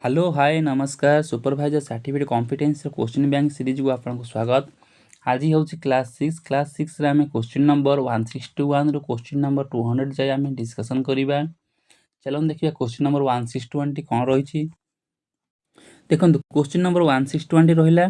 Hello hi नमस्कार supervisor certificate competence question bank series को आपको स्वागत। आज हूँ क्लास 6 आम क्वेश्चन नंबर 161 रु क्वेश्चन नंबर 200 जाए आम डिस्कसन करवा। चलो देखिए क्वेश्चन नंबर 161 कौन रही। देखो क्वेश्चन नंबर 161 रहा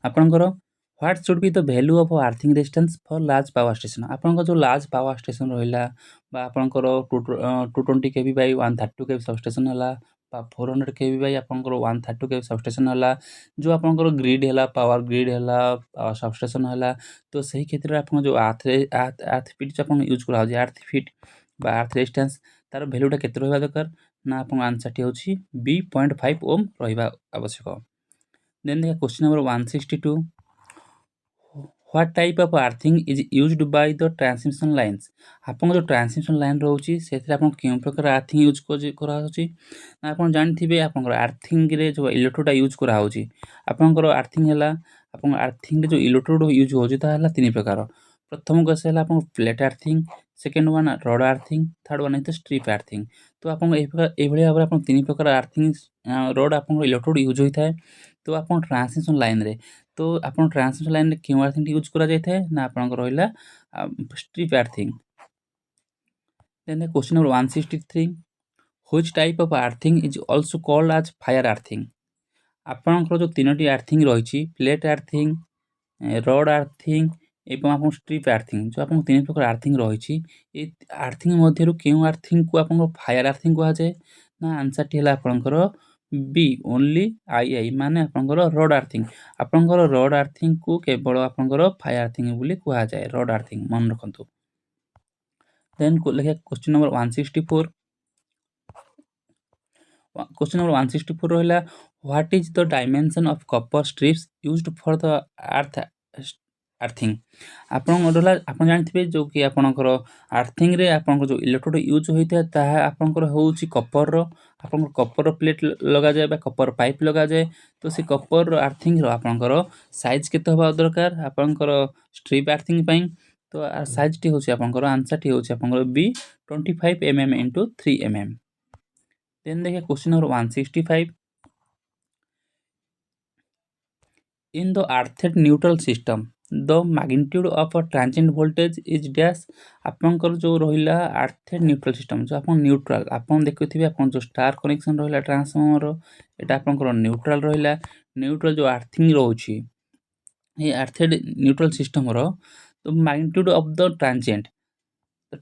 आपंकर what should be the value of earthing distance for large power station. आपंकर जो लार्ज पावर स्टेशन रहा आपंकर 220 kV बाई 132 kV सबस्टेशन है 400 kV बाई आपंकर 132 kV सबस्टेशन है जो आपंकर ग्रिड है पावर ग्रिड है सबस्टेशन है। तो सही क्षेत्र में आप जो अर्थ फीट जो आप यूज करा अर्थ फीट बा अर्थ रेजिस्टेंस तार भैल्यूटा केते रहा दरकार ना आप आंसर टी होची B.5 ओम रहा आवश्यक। देन देखिए question number 162 what type of earthing is used by the transmission lines. आपन जो ट्रांसमिशन लाइन रोची सेथरे आपन केउ प्रकार अर्थिंग यूज करा होची ना आपन जानथिबे आपन अर्थिंग रे जो इलेक्ट्रोडा यूज करा होची आपन अर्थिंग हला आपन अर्थिंग रे जो इलेक्ट्रोड यूज होची ता हला तीन प्रकार। प्रथम कसे हला आपन plate earthing, second one rod earthing, third one is strip earthing. तो आपन ए भली भाबरे आपन तीन प्रकार अर्थिंग रड आपन इलेक्ट्रोड यूज होई थाए। तो आपन ट्रांसमिशन लाइन रे तो आपन ट्रांसमिशन लाइन रे केउ अर्थिंग यूज करा जाय थाए ना आपन रहिला strip earthing. Then question number 163 which type of earthing is also called as fire earthing. आपनकर जो तीनोटी अर्थिंग रहिछि प्लेट अर्थिंग, रड अर्थिंग एवं आपन स्ट्रिप अर्थिंग जो आपन तीन प्रकार अर्थिंग रहिछि ए अर्थिंग मध्यरु केउ अर्थिंग को आपन फायर अर्थिंग कहा जाय ना आंसर टी हला आपनकर बी ओनली आई माने आपनकर रड अर्थिंग। आपनकर रड अर्थिंग को केवल आपनकर फायर अर्थिंग बोली कहा जाय रड अर्थिंग मन रखंतु। देन को लेखे क्वेश्चन नंबर 164 क्वेश्चन नंबर 164 रहिला what is the dimension of copper strips used for the earth earthing. आपन जानथिबे जो कि आपनकर अर्थिंग रे आपनकर जो इलेक्ट्रोड यूज होइता ताहा आपनकर होउची कॉपर रो आपनकर कॉपर प्लेट लगा जाय बा कॉपर पाइप लगा जाय। तो से कॉपर अर्थिंग रो आपनकर साइज केते होबा दरकार आपनकर स्ट्रिप अर्थिंग पई। तो साइज टी होची आपनकर आंसर टी होची आपनकर B 25 mm into 3 mm। Then देखिए question number 165 in the earthed neutral system the magnitude of a transient voltage is dash। आपनकर जो रहिला earthed neutral system जो आपन न्यूट्रल आपन देखुथिबे आपन जो स्टार कनेक्शन रहिला ट्रांसफार्मर एटा आपनकर न्यूट्रल रहिला न्यूट्रल जो अर्थिंग रहउची ये earthed neutral system रो तो magnitude of the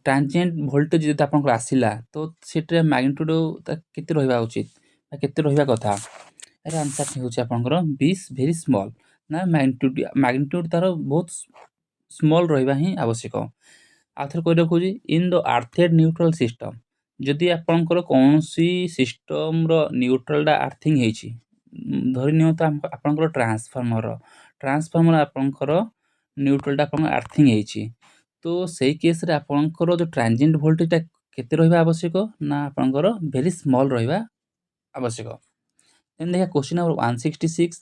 transient voltage जदि आपनकर आसिला तो सेटे मैग्नीट्यूड केते रहिबा उचित केते रहिबा कथा एरा आंसर होची आपनकर 20 वेरी स्मॉल ना मैग्नीट्यूड तार बहुत स्मॉल रहिबा ही आवश्यक। आथर कोइ रखुजी इन द अर्थेड न्यूट्रल सिस्टम जदि आपनकर कोनोसी सिस्टम रो न्यूट्रल डा अर्थिंग हेची धरि नियो त आपनकर ट्रांसफार्मर आपनकर न्यूट्रल डा आपन अर्थिंग हेची। तो सही केस रे आपनकर जो ट्रांजिएंट वोल्टेज टा केते रहिबा आवश्यक ना आपनकर वेरी स्मॉल रहिबा आवश्यक। देन देखा question number 166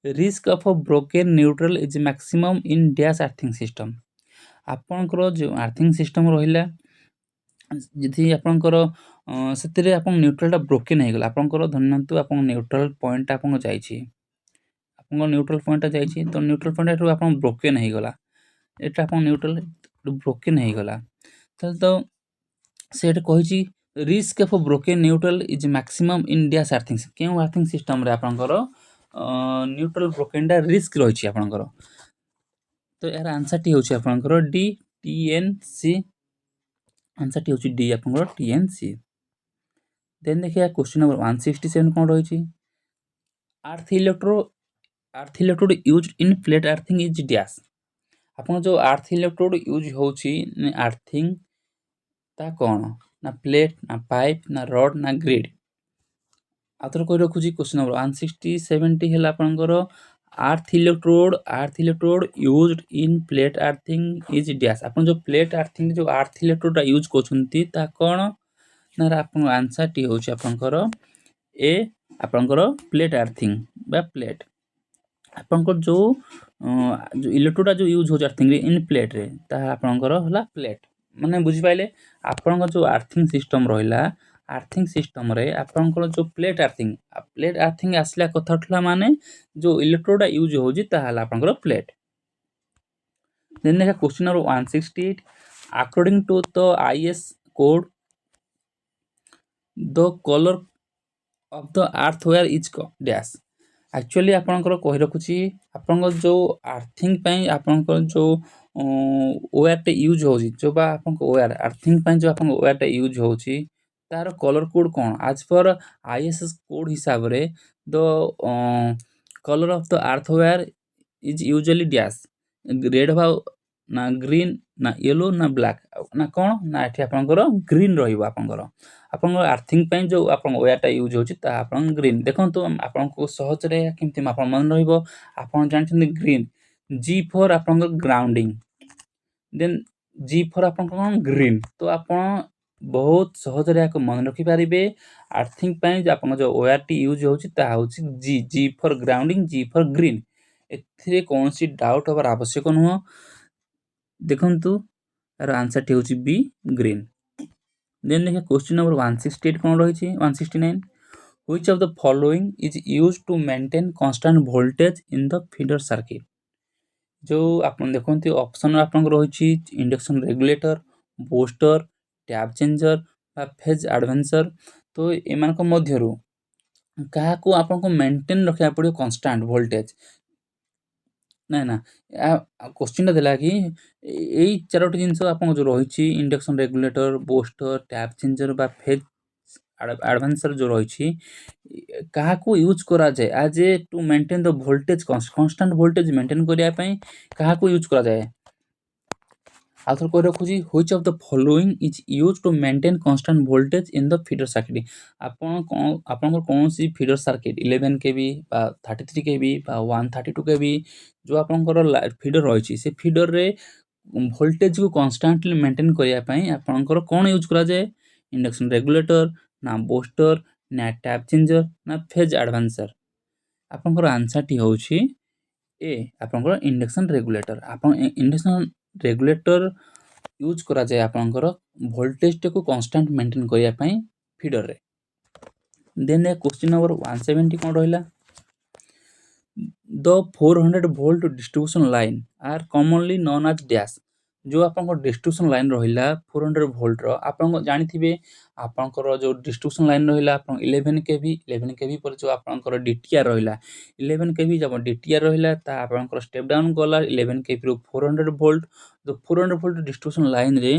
risk of a broken neutral is maximum in dash earthing system. आपनकर जो अर्थिंग सिस्टम रहिला जदि आपनकर सेतिरे आपन न्यूट्रल टा ब्रोकन हे गेला आपनकर धन्यंतु आपन न्यूट्रल पॉइंट आपन जाईछि आपन न्यूट्रल पॉइंट जाईछि तो न्यूट्रल पॉइंट एटु आपन ब्रोकन हे गेला एटा आपन न्यूट्रल ब्रोकन हे गेला तो सेट कहिछि risk of broken neutral is maximum in dash earthing केउ अर्थिंग सिस्टम रे आपनकर न्यूट्रल ब्रोकन डा रिस्क रहिछि आपनकर। तो यार आंसर टी होछि आपनकर डी टीएनसी आंसर टी होछि डी आपनकर टीएनसी। देन देखिए क्वेश्चन नंबर 167 कोन रहिछि earth electrode used in plate earthing is dash. आपन जो अर्थ इलेक्ट्रोड यूज होछि अर्थिंग ता कोन ना प्लेट ना पाइप ना रड ना ग्रिड। आतर कोइ रखुछि क्वेश्चन नंबर 160 हला आपनकर earth electrode used in plate earthing is dash. आपन जो प्लेट अर्थिंग जो अर्थ इलेक्ट्रोड यूज कोछुंती ता कोन ना आपन आंसर टी होछि आपनकर ए आपनकर प्लेट अर्थिंग बा प्लेट। आपनकर जो इलेक्ट्रोड जो यूज होछि अर्थिंग इन प्लेट रे ता आपनकर हला प्लेट माने बुझि पाइले आपनकर जो अर्थिंग सिस्टम रहिला आर्थिंग सिस्टम रे आपनकर जो प्लेट आर्थिंग आसला कथा उठला माने जो इलेक्ट्रोडा यूज होजी ता हला आपनकर प्लेट। देन देखा question number 168 according to the IS code the colour of the earth where is dash. Actually आपनकर कहि रखुची आपनकर जो आर्थिंग पई आपनकर जो वेयर टे यूज होजी जो बा आपनकर वेयर आर्थिंग पई जो आपन वेयर टे यूज होची तार कलर कोड कोन आज पर आईएसएस कोड हिसाब रे the colour of the earth where is usually dash red भाव ना ग्रीन ना येलो ना ब्लैक ना कौन ना एठी आपनकर ग्रीन रहिबो आपनकर आपनकर आर्थिंग पई जो आपन वेयर टा यूज होची ता आपन ग्रीन देखंतु आपनको सहज रे केमति आपन मन रहिबो आपन जानछन ग्रीन जी फॉर आपनकर ग्राउंडिंग देन जी फॉर आपनकर कौन ग्रीन तो आपन बहुत सहज रे याको मन रखि पारिबे आर्थिंग पई जो आपन जो वेयर टी यूज होची ता होची G G for grounding G for green एथिरे कोनसी डाउट हबार आवश्यक नुह देखंतु यार आंसर टी होची बी ग्रीन। देन देखिए क्वेश्चन नंबर 168 कौन रही 169 which of the following is used to maintain constant voltage in the feeder circuit। जो आपन देखंतु ऑप्शन आपन रही induction regulator booster tap changer बा फेज एडवांसर तो एमान को मध्यरु काहाकू आपन को मेंटेन रखिया पड़ियो कांस्टेंट वोल्टेज ना ना क्वेश्चन देला कि एई चारोटी जिंस आपन जो रही induction regulator booster tap changer बा फेज एडवांसर जो रही काहाकू यूज करा जाए as a to maintain the voltage constant voltage maintain करिया पई काहाकू यूज करा जाए आउथर को रखुची which of the following is used to maintain constant voltage in the feeder circuit आपन को कौन सी फीडर सर्किट 11 केवी बा 33 केवी बा 132 केवी जो आपन को फीडर रही से फीडर रे वोल्टेज को कांस्टेंटली मेंटेन करिया पई आपन को कोन यूज करा जाए इंडक्शन रेगुलेटर ना बूस्टर ना टैप चेंजर ना फेज एडवांसर आपन को आंसर टी होची ए आपन को इंडक्शन रेगुलेटर आपन इंडक्शन रेगुलेटर यूज करा जाए आपन को वोल्टेज को कांस्टेंट मेंटेन करिया पई फीडर रे। देन क्वेश्चन नंबर 170 कोन रहिला the 400 volt distribution line are commonly known as dash जो आपन को डिस्ट्रीब्यूशन लाइन रहिला 400 वोल्ट रो आपन को जानिथिबे आपन को जो डिस्ट्रीब्यूशन लाइन रहिला आपन 11 केवी पर जो आपन को डीटीआर रहिला 11 केवी जब डीटीआर रहिला ता आपन को स्टेप डाउन गला 11 केवी रो 400 वोल्ट जो 400 वोल्ट डिस्ट्रीब्यूशन लाइन रे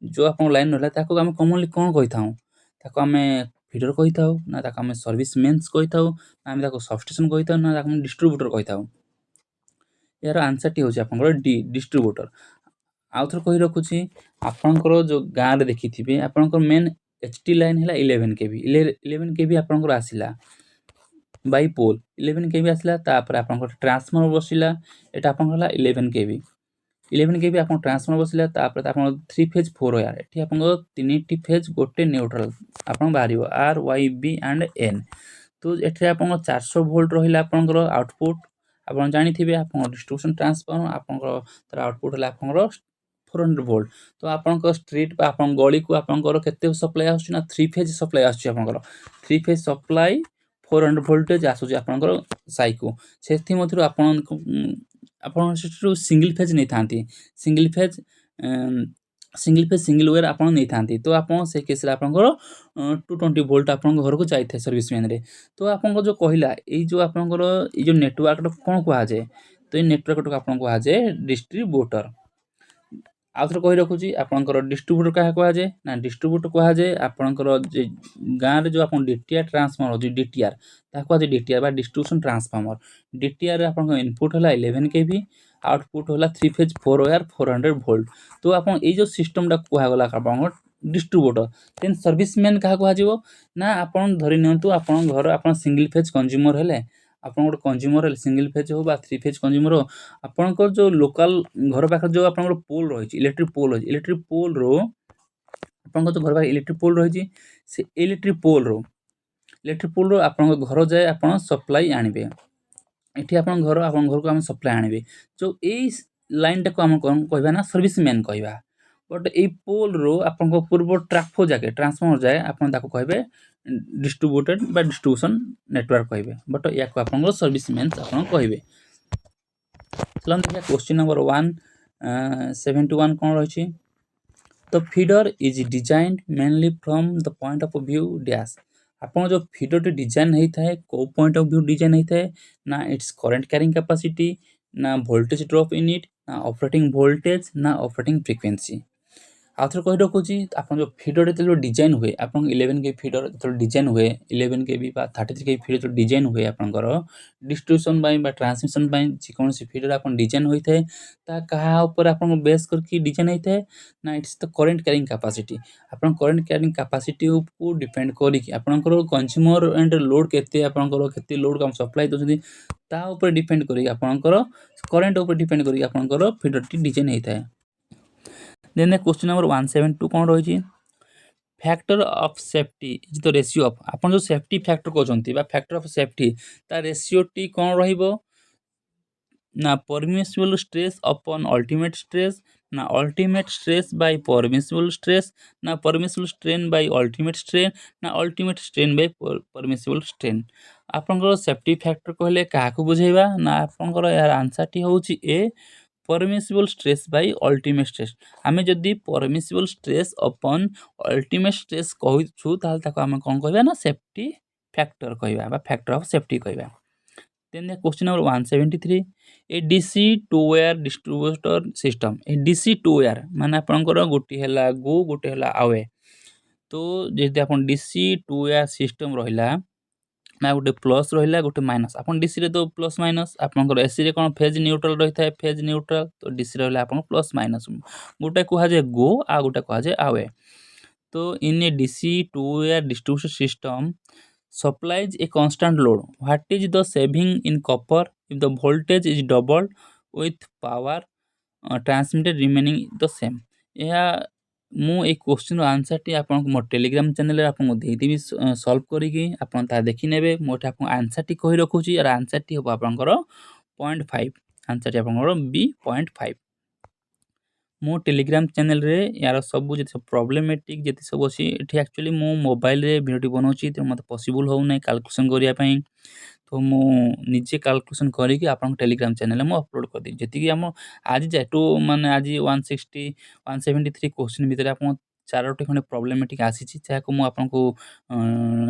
जो आपन लाइन रहिला ताको हम कॉमनली कोन कहिथाउ ताको हमें फीडर कहिथाउ ना ताको हमें सर्विस मेंस कहिथाउ ना हम ताको सबस्टेशन कहिथाउ ना ताको डिस्ट्रीब्यूटर कहिथाउ यार आंसर टी होची आपन डी डिस्ट्रीब्यूटर आउथर कहि रखुची आपनकर जो गाँ रे देखिथिबे आपनकर मेन एचटी लाइन हैला 11 केवी 11 केवी आपनकर आसिला बाई पोल 11 केवी आसिला तापर आपनकर ट्रांसफार्मर बसिला एटा आपनकर हला 11 केवी 11 केवी आपन ट्रांसफार्मर बसिला तापर आपन 3 फेज 4 वायर एठी आपनकर तीनटी फेज गोटे न्यूट्रल आपन बारिबो R Y B and N तो एठी आपन 400 वोल्ट रहिला आपनकर आउटपुट आपन जानिथिबे आपन डिस्ट्रीब्यूशन ट्रांसफार्मर आपनकर तर आउटपुट हला आपनकर 400 वोल्ट तो आपनकर स्ट्रीट बा आपन गली को आपनकर केते सप्लाई आछी ना 3 फेज सप्लाई आछी आपनकर 3 फेज सप्लाई 400 वोल्टेज आछी आपनकर साइको सेथि मथुर आपन आपन सेटु सिंगल फेज नै थांती सिंगल फेज सिंगल वायर आपन नै थांती तो आपन से केस रे आपनकर 220 वोल्ट आपन घर को जाइथे सर्विस मैन रे तो आपन जो कहिला ए जो आपनकर ए जो नेटवर्क कोन को आजे तो ए नेटवर्क को आपन को आजे डिस्ट्रीब्यूटर आउथर कहि रखुची आपनकर डिस्ट्रीब्यूटर काहे को आजे ना डिस्ट्रीब्यूटर को आजे आपनकर जे गाँ रे जो आपन डीटीआर ट्रांसफार्मर होची डीटीआर ताको आजे डीटीआर बा डिस्ट्रीब्यूशन ट्रांसफार्मर डीटीआर रे आपन इनपुट होला 11 केवी आउटपुट होला 3 फेज 4 वायर 400 वोल्ट तो आपन ए जो सिस्टम टा कोहा गला आपन डिस्ट्रीब्यूटर देन सर्विसमैन काहे को आजिवो ना आपन धरि नियंतु आपन घर आपन सिंगल फेज कंज्यूमर हेले आपन गोटे कंज्यूमर सिंगल फेज हो बा 3 फेज कंज्यूमर हो आपनकर जो लोकल घर पाखर जो आपनकर पोल रही इलेक्ट्रिक पोल रो आपनकर जो घर पाखर इलेक्ट्रिक पोल रही से इलेक्ट्रिक पोल रो आपनकर घर जाए आपन सप्लाई आनिबे एठी आपन घर को हम सप्लाई आनिबे जो ए लाइन टा को हम कोन कहबा ना सर्विस मैन कहबा बट एई पोल रो आपन पूर्व ट्राफो जाके ट्रांसफॉर्मर जाए आपन ताको कहबे डिस्ट्रीब्यूटेड बा डिस्ट्रीब्यूशन नेटवर्क कहबे बट या को आपन सर्विस मेन्स आपन कहबे। चलन देखिए क्वेश्चन नंबर 171 कौन रही। The feeder is designed mainly from the point of view dash. आपन जो फीडर टी डिजाइन होता है को पॉइंट ऑफ व्यू डिजाइन होता है ना इट्स करंट कैरिंग कैपेसिटी ना वोल्टेज ड्रॉप इन इट ना ऑपरेटिंग वोल्टेज ना ऑपरेटिंग फ्रीक्वेंसी। आउथरे कहि रखुची आपन जो फीडर जो डिजाइन हुए आपन 11 के फीडर जो डिजाइन हुए 11 के बी बा 33 के फीडर जो डिजाइन हुए आपनकर डिस्ट्रीब्यूशन बाय बा ट्रांसमिशन बाय जे कौन सी फीडर आपन डिजाइन होई थे ता कहा ऊपर आपन बेस करके डिजाइन होई थे ना it's the current carrying capacity. आपन करंट कैरिंग कैपेसिटी को डिपेंड करी कि आपनकर कंज्यूमर एंड लोड केते आपनकर केते लोड काम सप्लाई दोछदी ता ऊपर डिपेंड करी आपनकर करंट ऊपर डिपेंड करी आपनकर फीडर टी डिजाइन होई थे। देन क्वेश्चन नंबर 172 कौन रही। Factor of safety is the ratio of आपन जो सेफ्टी फैक्टर कहते बा फैक्टर ऑफ सेफ्टी ता रेशियो टी कौन रहिबो ना permissible stress upon ultimate stress ना ultimate stress by permissible stress ना permissible strain by ultimate strain ना ultimate strain by permissible strain. आपनकर सेफ्टी फैक्टर कहले काहाकू बुझेबा ना आपनकर यार आंसर टी होची A permissible stress by ultimate stress. आमे जदी permissible stress upon ultimate stress कहूछु ताल ताको आमे कोन कहबा ना सेफ्टी फैक्टर कहबा बा फैक्टर ऑफ सेफ्टी कहबा। Then question number 173 a DC two wire distributor system a DC two wire माने आपनकर गोटी हैला गो गोटी हैला आवे तो जेते आपन डीसी टू वायर सिस्टम रहिला ना गोटे प्लस रहिला गोटे माइनस आपन डीसी रे तो प्लस माइनस आपनकर एसी रे कोन फेज न्यूट्रल रहिथा फेज न्यूट्रल तो डीसी रहला आपन प्लस माइनस गोटे कुहा जे गो आ गोटे कुहा जे आवे। तो in a DC two wire distribution system supplies a constant load. What is the saving in copper if the voltage is doubled with power transmitted remaining the same? ଏହା ମୁଁ ଏଇ କ୍ୱେଶ୍ଚିନ୍ର ଆନ୍ସର୍ଟି ଆପଣଙ୍କୁ ମୋ ଟେଲିଗ୍ରାମ ଚ୍ୟାନେଲରେ ଆପଣଙ୍କୁ ଦେଇଦେବି ସଲ୍ଭ କରିକି ଆପଣ ତାହା ଦେଖିନେବେ। ମୁଁ ଏଠି ଆପଣଙ୍କୁ ଆନ୍ସର୍ଟି କହି ରଖୁଛି ଆର ଆନ୍ସର୍ଟି ହେବ ଆପଣଙ୍କର 0.5 ଆନ୍ସର୍ଟି ଆପଣଙ୍କର B 0.5। मो टेलीग्राम चैनल रे यार सब जे प्रॉब्लमेटिक जे सब अछि एठी एक्चुअली मो मोबाइल रे वीडियो बनौछि त मते पॉसिबल हो नै कैलकुलेशन करिया पई तो मो निजे कैलकुलेशन करी कि आपन टेलीग्राम चैनल में अपलोड कर दी जेति कि हम आज जाय टू माने आज 160 173 क्वेश्चन भीतर आपन चारोटी खने प्रॉब्लमेटिक आसी छि जा को मो आपन को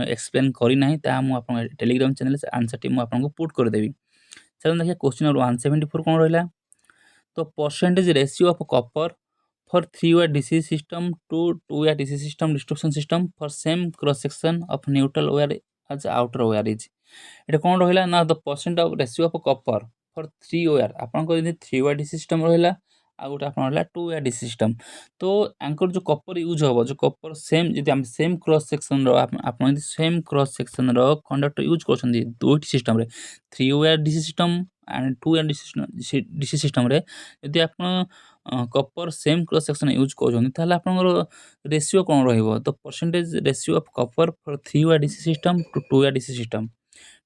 एक्सप्लेन करी नाही ता मो आपन टेलीग्राम चैनल से आंसर टी मो आपन को पुट कर देबी। चलो देखिए क्वेश्चन नंबर 174 कोन रहला तो percentage ratio of copper for 3-way DC system to 2-way DC system distribution system for same cross section of neutral wire as outer wire is এটা কোন রহিলা না the percent of ratio of copper for 3 wire आपन को यदि 3 way DC system रहिला आ गोटे आपन रहिला 2 way DC system तो एंकर जो कॉपर यूज होबो जो कॉपर सेम यदि हम सेम क्रॉस सेक्शन रो आपन यदि सेम क्रॉस सेक्शन रो कंडक्टर यूज करछन दुईटी सिस्टम रे 3 way DC system and 2 way DC system रे यदि आपन copper same cross section use करछन ताले आपनकर रेशियो कोन रहइबो तो percentage ratio of copper for 3 way DC system to 2 way DC system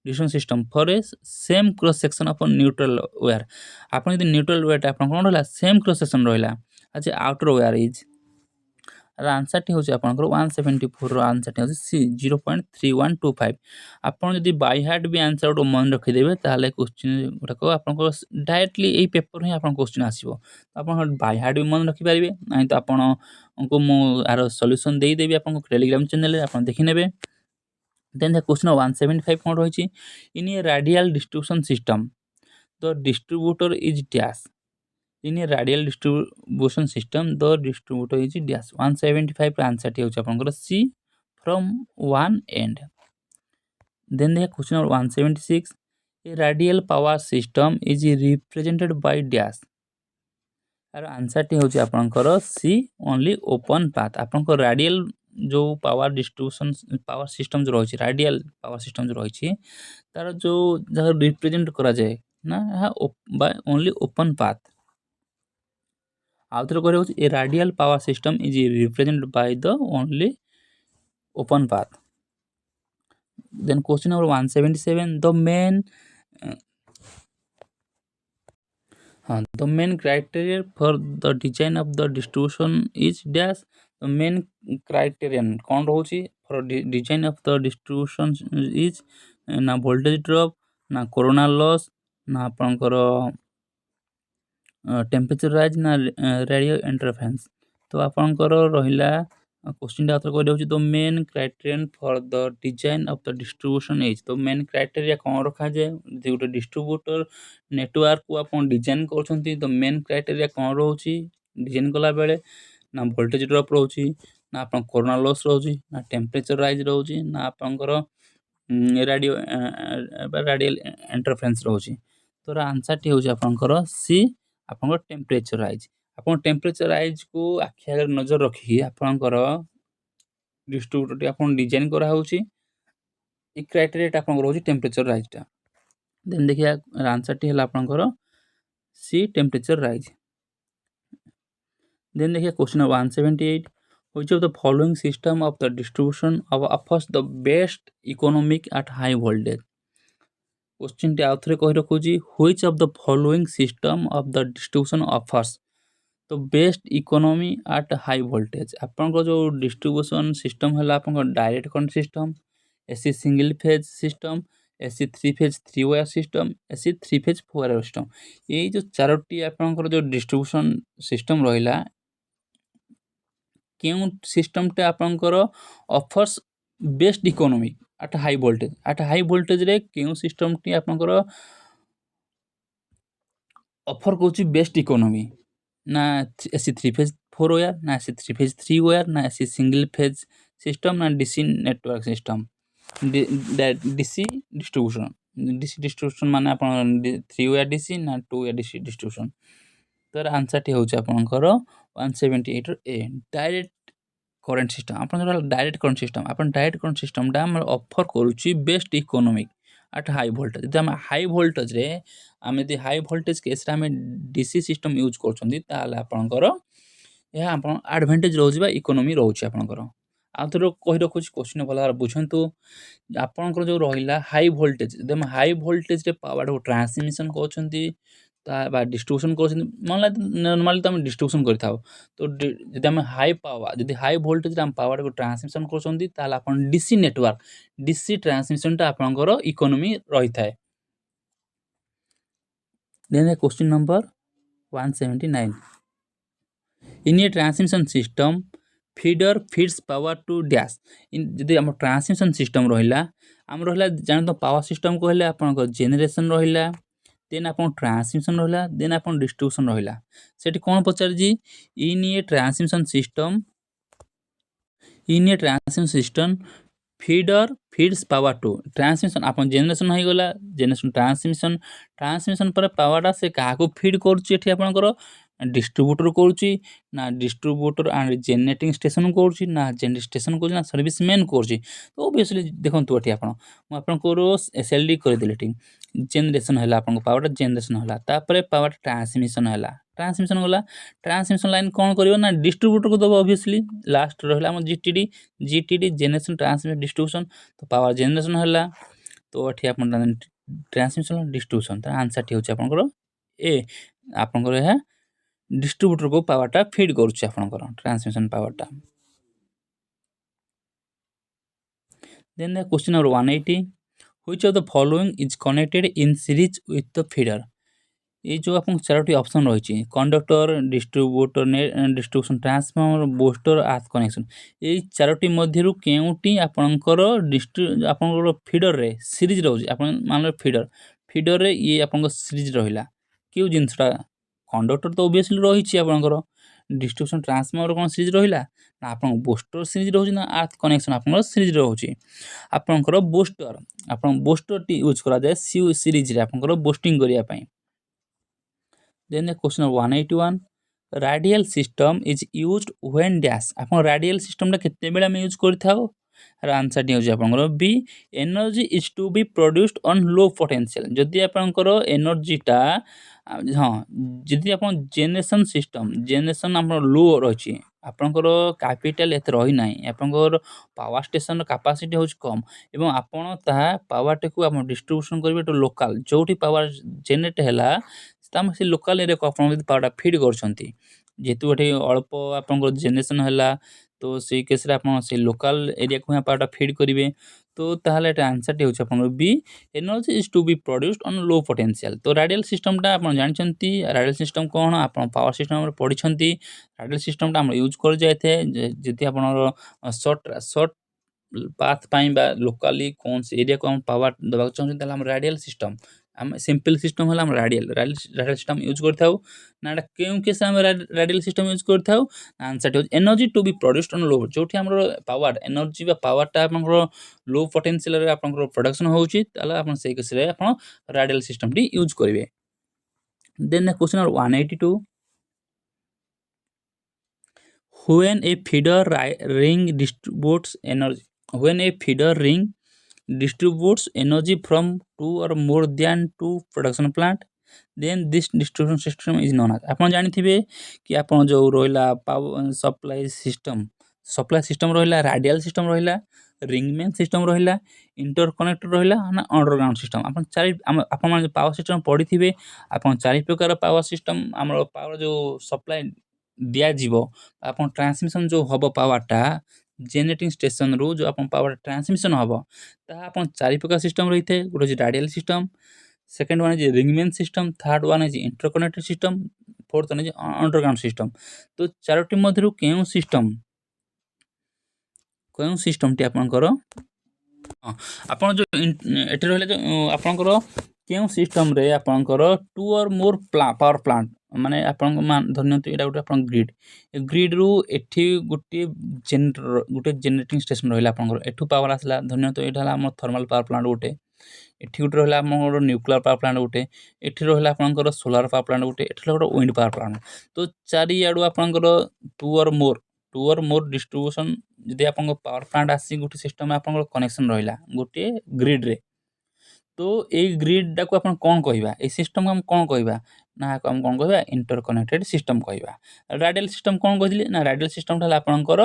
distribution system for a same cross section of neutral wire आपन यदि न्यूट्रल वायर आपन कोन रहला सेम क्रॉस सेक्शन रहला अच्छा आउटर वायर इज आंसर टी होची आपनकर 174 रो answer टी होची सी 0.3125 आपन यदि बाय हार्ट भी आंसर को मन रखि देबे ताले क्वेश्चन गुडको आपनकर डायरेक्टली एई पेपर ही आपन क्वेश्चन आसीबो आपन बाय हार्ट भी मन रखि परिबे नै तो आपन को मो आरो सॉल्यूशन देई देबी आपन को टेलीग्राम चैनल रे आपन देखि नेबे। देन द क्वेश्चन 175 कोन रहिछि in a radial distribution system the distributor is dash in a radial distribution system the distributor is dash 175 ର आंसर टी होची आपनकर C from one end। then the question number 176 a radial power system is represented by dash आर answer टी होची आपनकर C only open path आपनकर radial जो पावर डिस्ट्रीब्यूशन पावर सिस्टम जो रही रेडियल पावर सिस्टम जो रही तार जो जहाँ रिप्रेजेंट करा जाए ना बाय ओनली ओपन पाथ आउथर करे होची a radial power system is represented by the only open path. Then question number 177 the main The main criteria for the design of the distribution is dash. The main criterion कौन रहुची for design of the distribution is ना voltage drop ना coronal loss ना आपनकर temperature rise ना radio interference तो आपनकर रहिला question टा आथर कहै the main criterion for the design of the distribution is तो मेन क्राइटेरिया कौन रखा जाए जे गोटे डिस्ट्रीब्यूटर नेटवर्क को आपन डिजाइन करछंती तो मेन क्राइटेरिया कौन रहउची डिजाइन कला बेले ना वोल्टेज ड्रॉप रहउची ना आपन कोरोना लॉस रहउची ना टेम्परेचर राइज रहउची ना आपनकर रेडियो रेडियल इंटरफेरेंस रहउची तो आंसर टी होची आपनकर सी आपनकर टेम्परेचर राइज आपन टेम्परेचर राइज को आखि आगे नजर रखी आपनकर डिस्ट्रीब्यूटर टी आपन डिजाइन करा होची ई क्राइटेरिया आपनकर होची टेम्परेचर राइज टा देन देखिए आंसर टी हला आपनकर सी टेम्परेचर राइज देन देखिए question number 178 which of the following system of the distribution of offers the best economic at high voltage question टी आउथरे कहि रखुची which of the following system of the distribution offers तो best economy at high voltage आपन को जो distribution system है आपन direct current system AC single phase system AC three phase three wire system AC three phase four wire system ये जो चारोटी आपन जो डिस्ट्रीब्यूशन सिस्टम रहिला केउ सिस्टम टे आपन offers best economy at high voltage रे केउ सिस्टम टी आपन ऑफर कोची बेस्ट इकोनॉमी ना AC three phase four wire ना AC three phase three wire ना एसी सिंगल फेज सिस्टम ना DC network system DC distribution माने आपण थ्री वायर डीसी ना टू वायर डीसी डिस्ट्रीब्यूशन तर आंसर टी होची आपनकर 178 ए डायरेक्ट करंट सिस्टम आपन डायरेक्ट करंट सिस्टम दा हम ऑफर करूची best economic eight high voltage जब हम हाई वोल्टेज रे आमे दि हाई वोल्टेज केस रे आमे डीसी सिस्टम यूज करछंती ताले आपनकर या आपन एडवांटेज रहउची बा इकोनॉमी रहउची आपनकर आ तो कहि रखुची क्वेश्चन भला बुझंतु आपनकर जो रहिला हाई वोल्टेज जब हाई वोल्टेज रे पावर को ट्रांसमिशन करछंती ता बा डिस्ट्रीब्यूशन करछंती मानला नॉर्मली तो हम डिस्ट्रीब्यूशन करथाउ तो जदि हम हाई पावर जदि हाई वोल्टेज रे हम पावर को ट्रांसमिशन करछंती ताले आपन डीसी नेटवर्क डीसी ट्रांसमिशन ता आपनकर इकोनॉमी रही थाए then the question number 179 in a transmission system feeder feeds power to dash in जदि हम ट्रांसमिशन सिस्टम रहिला हम रहिला जान तो पावर सिस्टम कहले आपन जेनरेशन रहिला देन आपन ट्रांसमिशन रहिला देन आपन डिस्ट्रीब्यूशन रहिला सेठी कोन पचार जी in a transmission system feeder feeds power to transmission आपन जेनरेशन हो गला जेनरेशन ट्रांसमिशन पर पावर से का को फीड करछि एठी आपनकर डिस्ट्रीब्यूटर करछि ना डिस्ट्रीब्यूटर एंड जनरेटिंग स्टेशन करछि ना जनरेटिंग स्टेशन करछि ना सर्विस मैन करछि तो ऑब्वियसली देखंतु एठी आपन म आपनकर एसएलडी कर देले एठी जनरेशन हला आपन पावर जनरेशन हला तापरे पावर ट्रांसमिशन हला ट्रांसमिशन गला ट्रांसमिशन लाइन कोन करियो ना डिस्ट्रीब्यूटर को दबो ऑब्वियसली लास्ट रहला हम जीटीडी जनरेशन ट्रांसमिशन डिस्ट्रीब्यूशन तो पावर जनरेशन हला तो एठी आपन ट्रांसमिशन डिस्ट्रीब्यूशन त आंसर ठी होछ आपनकर ए आपनकर है डिस्ट्रीब्यूटर को पावर टा फीड करूछ आपनकर ट्रांसमिशन पावर टा then the question number 180 which of the following is connected in series with the feeder ये जो आपन चारोटी ऑप्शन रही conductor distributor distribution transformer booster earth connection ये चारोटी मध्यरु केउटी आपनकर आपनकर फीडर रे सीरीज रहउची आपन मान लो फीडर रे ये आपनकर सीरीज रहिला क्यों जिंसटा कंडक्टर तो ऑब्वियसली रहिची आपनकर डिस्ट्रीब्यूशन ट्रांसफार्मर कोन सीरीज रहिला ना आपन बूस्टर सीरीज रहउची ना अर्थ कनेक्शन आपनकर सीरीज रहउची आपनकर बूस्टर आपन बूस्टर टी यूज करा जाय सीरीज रे आपनकर बूस्टिंग करिया पई then the question of 181 radial system is used when dash आपन radial system टा केते बेला में यूज करथाओ आंसर टी हो जे आपनकर B energy is to be produced on low potential जदि आपनकर एनर्जी टा हां जदि आपन जेनरेशन हमर लो रहिछि आपनकर कैपिटल एत रही नाही आपनकर पावर स्टेशन कैपेसिटी होच कम एवं आपन ता पावर टे को आपन डिस्ट्रीब्यूशन करबे तो लोकल जोठी पावर जनरेट हैला से लोकाल एरिया को आपण जदि पावरटा फिड करछंती जेहेतु गोटे अल्प आपन जेनेरेशन हैला तो सेई केस रे आपण से लोकाल एरिया को पावरटा फिड करिवे तो ताहले एटा आंसर टी होछ आपण B energy is to be produced on low potential तो रेडियल सिस्टम टा आपण जानछंती रेडियल सिस्टम कोन आपण पावर सिस्टम रे पढिछंती रेडियल सिस्टम टा हम यूज कर जायथे जति आपण शॉर्ट पाथ पाइन बा लोकली कौन से एरिया को हम पावर दबा चाहते ताले हम रेडियल सिस्टम हम सिंपल सिस्टम होला हम रेडियल सिस्टम यूज करथाउ ना एटा केउ केस हम रेडियल सिस्टम यूज करथाउ answer is energy to be produced on low जोठी हमरो पावर एनर्जी बा पावर टा हमरो लो पोटेंशियल रे आपनकर प्रोडक्शन होउची ताले आपन सेही केस रे आपन रेडियल सिस्टम टी यूज करिवे then question number 182 when a feeder ring distributes energy when a feeder ring distributes energy from two or more than two production plant then this distribution system is known as आपण जानिथिबे कि आपण जो रोइला power supply system रोइला radial system रोइला ring main system रोइला interconnector रोइला ना अंडरग्राउंड सिस्टम आपण चारि आपण पावर सिस्टम पढिथिबे आपण चारि प्रकार पावर सिस्टम हमर पावर जो सप्लाई दिया जीवो आपण ट्रांसमिशन जो हबो पावरटा जेनरेटिंग स्टेशन रो जो आपण पावर ट्रांसमिशन हबो ता आपण चारि प्रकार सिस्टम रहिथे गुटे जे radial system second one is ring main system third one is interconnected system fourth one is underground system तो चारोटी मध्यरु केउ सिस्टम टी आपनकर आपण जो एठी रहले जो आपनकर केउ सिस्टम रे आपनकर टू और मोर पावर प्लांट माने आपण धन्यत एटा गोटे आपण ग्रिड रु एठी गोटे जनरेटिंग स्टेशन रहला आपनकर एठु पावर आसला धन्यत एटा हला हमर थर्मल पावर प्लांट गोटे एठी गोटे रहला हमर न्यूक्लियर पावर प्लांट गोटे एठी रहला आपनकर सोलर पावर प्लांट गोटे एठी रहला विंड पावर प्लांट तो चारि आडू आपनकर टू और मोर डिस्ट्रीब्यूशन जदि आपन पावर प्लांट आसी गोटे सिस्टम आपन कनेक्शन रहला गोटे ग्रिड रे तो ए ग्रिड डाको आपण कोन कहबा ए सिस्टम हम कोन कहबा ना हम कोन कहबा इंटरकनेक्टेड सिस्टम कहबा रेडियल सिस्टम कोन कहदिले ना रेडियल सिस्टम हला आपनकर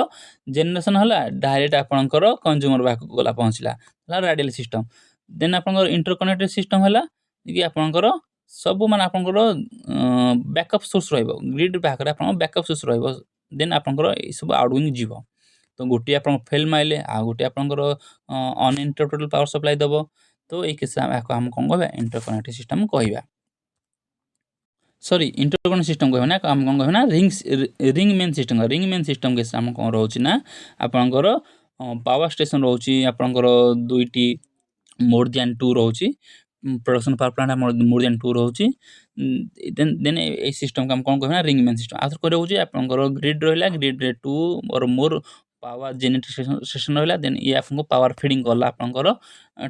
जनरेशन हला डायरेक्ट आपनकर कंज्यूमर बाक गला पहुंचला हला रेडियल सिस्टम देन आपनकर इंटरकनेक्टेड सिस्टम हला कि आपनकर सब मान आपनकर बैकअप सोर्स रहइबो ग्रिड बाकरा आपन बैकअप सोर्स रहइबो देन आपनकर ए सब आउटगोइंग जीवो तो गोटी आपन फेल माइले आ गोटी आपनकर अनइंटरप्टेबल पावर सप्लाई दबो तो एक हम कौन कहबा इंटरकनेक्टेड सिस्टम कहबा सॉरी इंटरकनेक्टेड सिस्टम कहबा ना हम कौन कहबा ना रिंग मेन सिस्टम के हम कौन रहउची ना आपनकर पावर स्टेशन रहउची आपनकर दुईटी मोर देन 2 रहउची production power plant more than 2 रहउची देन ए सिस्टम हम कौन कहबा ना रिंग मेन सिस्टम आथर करे होची आपनकर ग्रिड रहला ग्रिड रे 2 और मोर पावर जेनेरेटिंग स्टेशन रहला देन ये आपको पावर फीडिंग करला आपनकर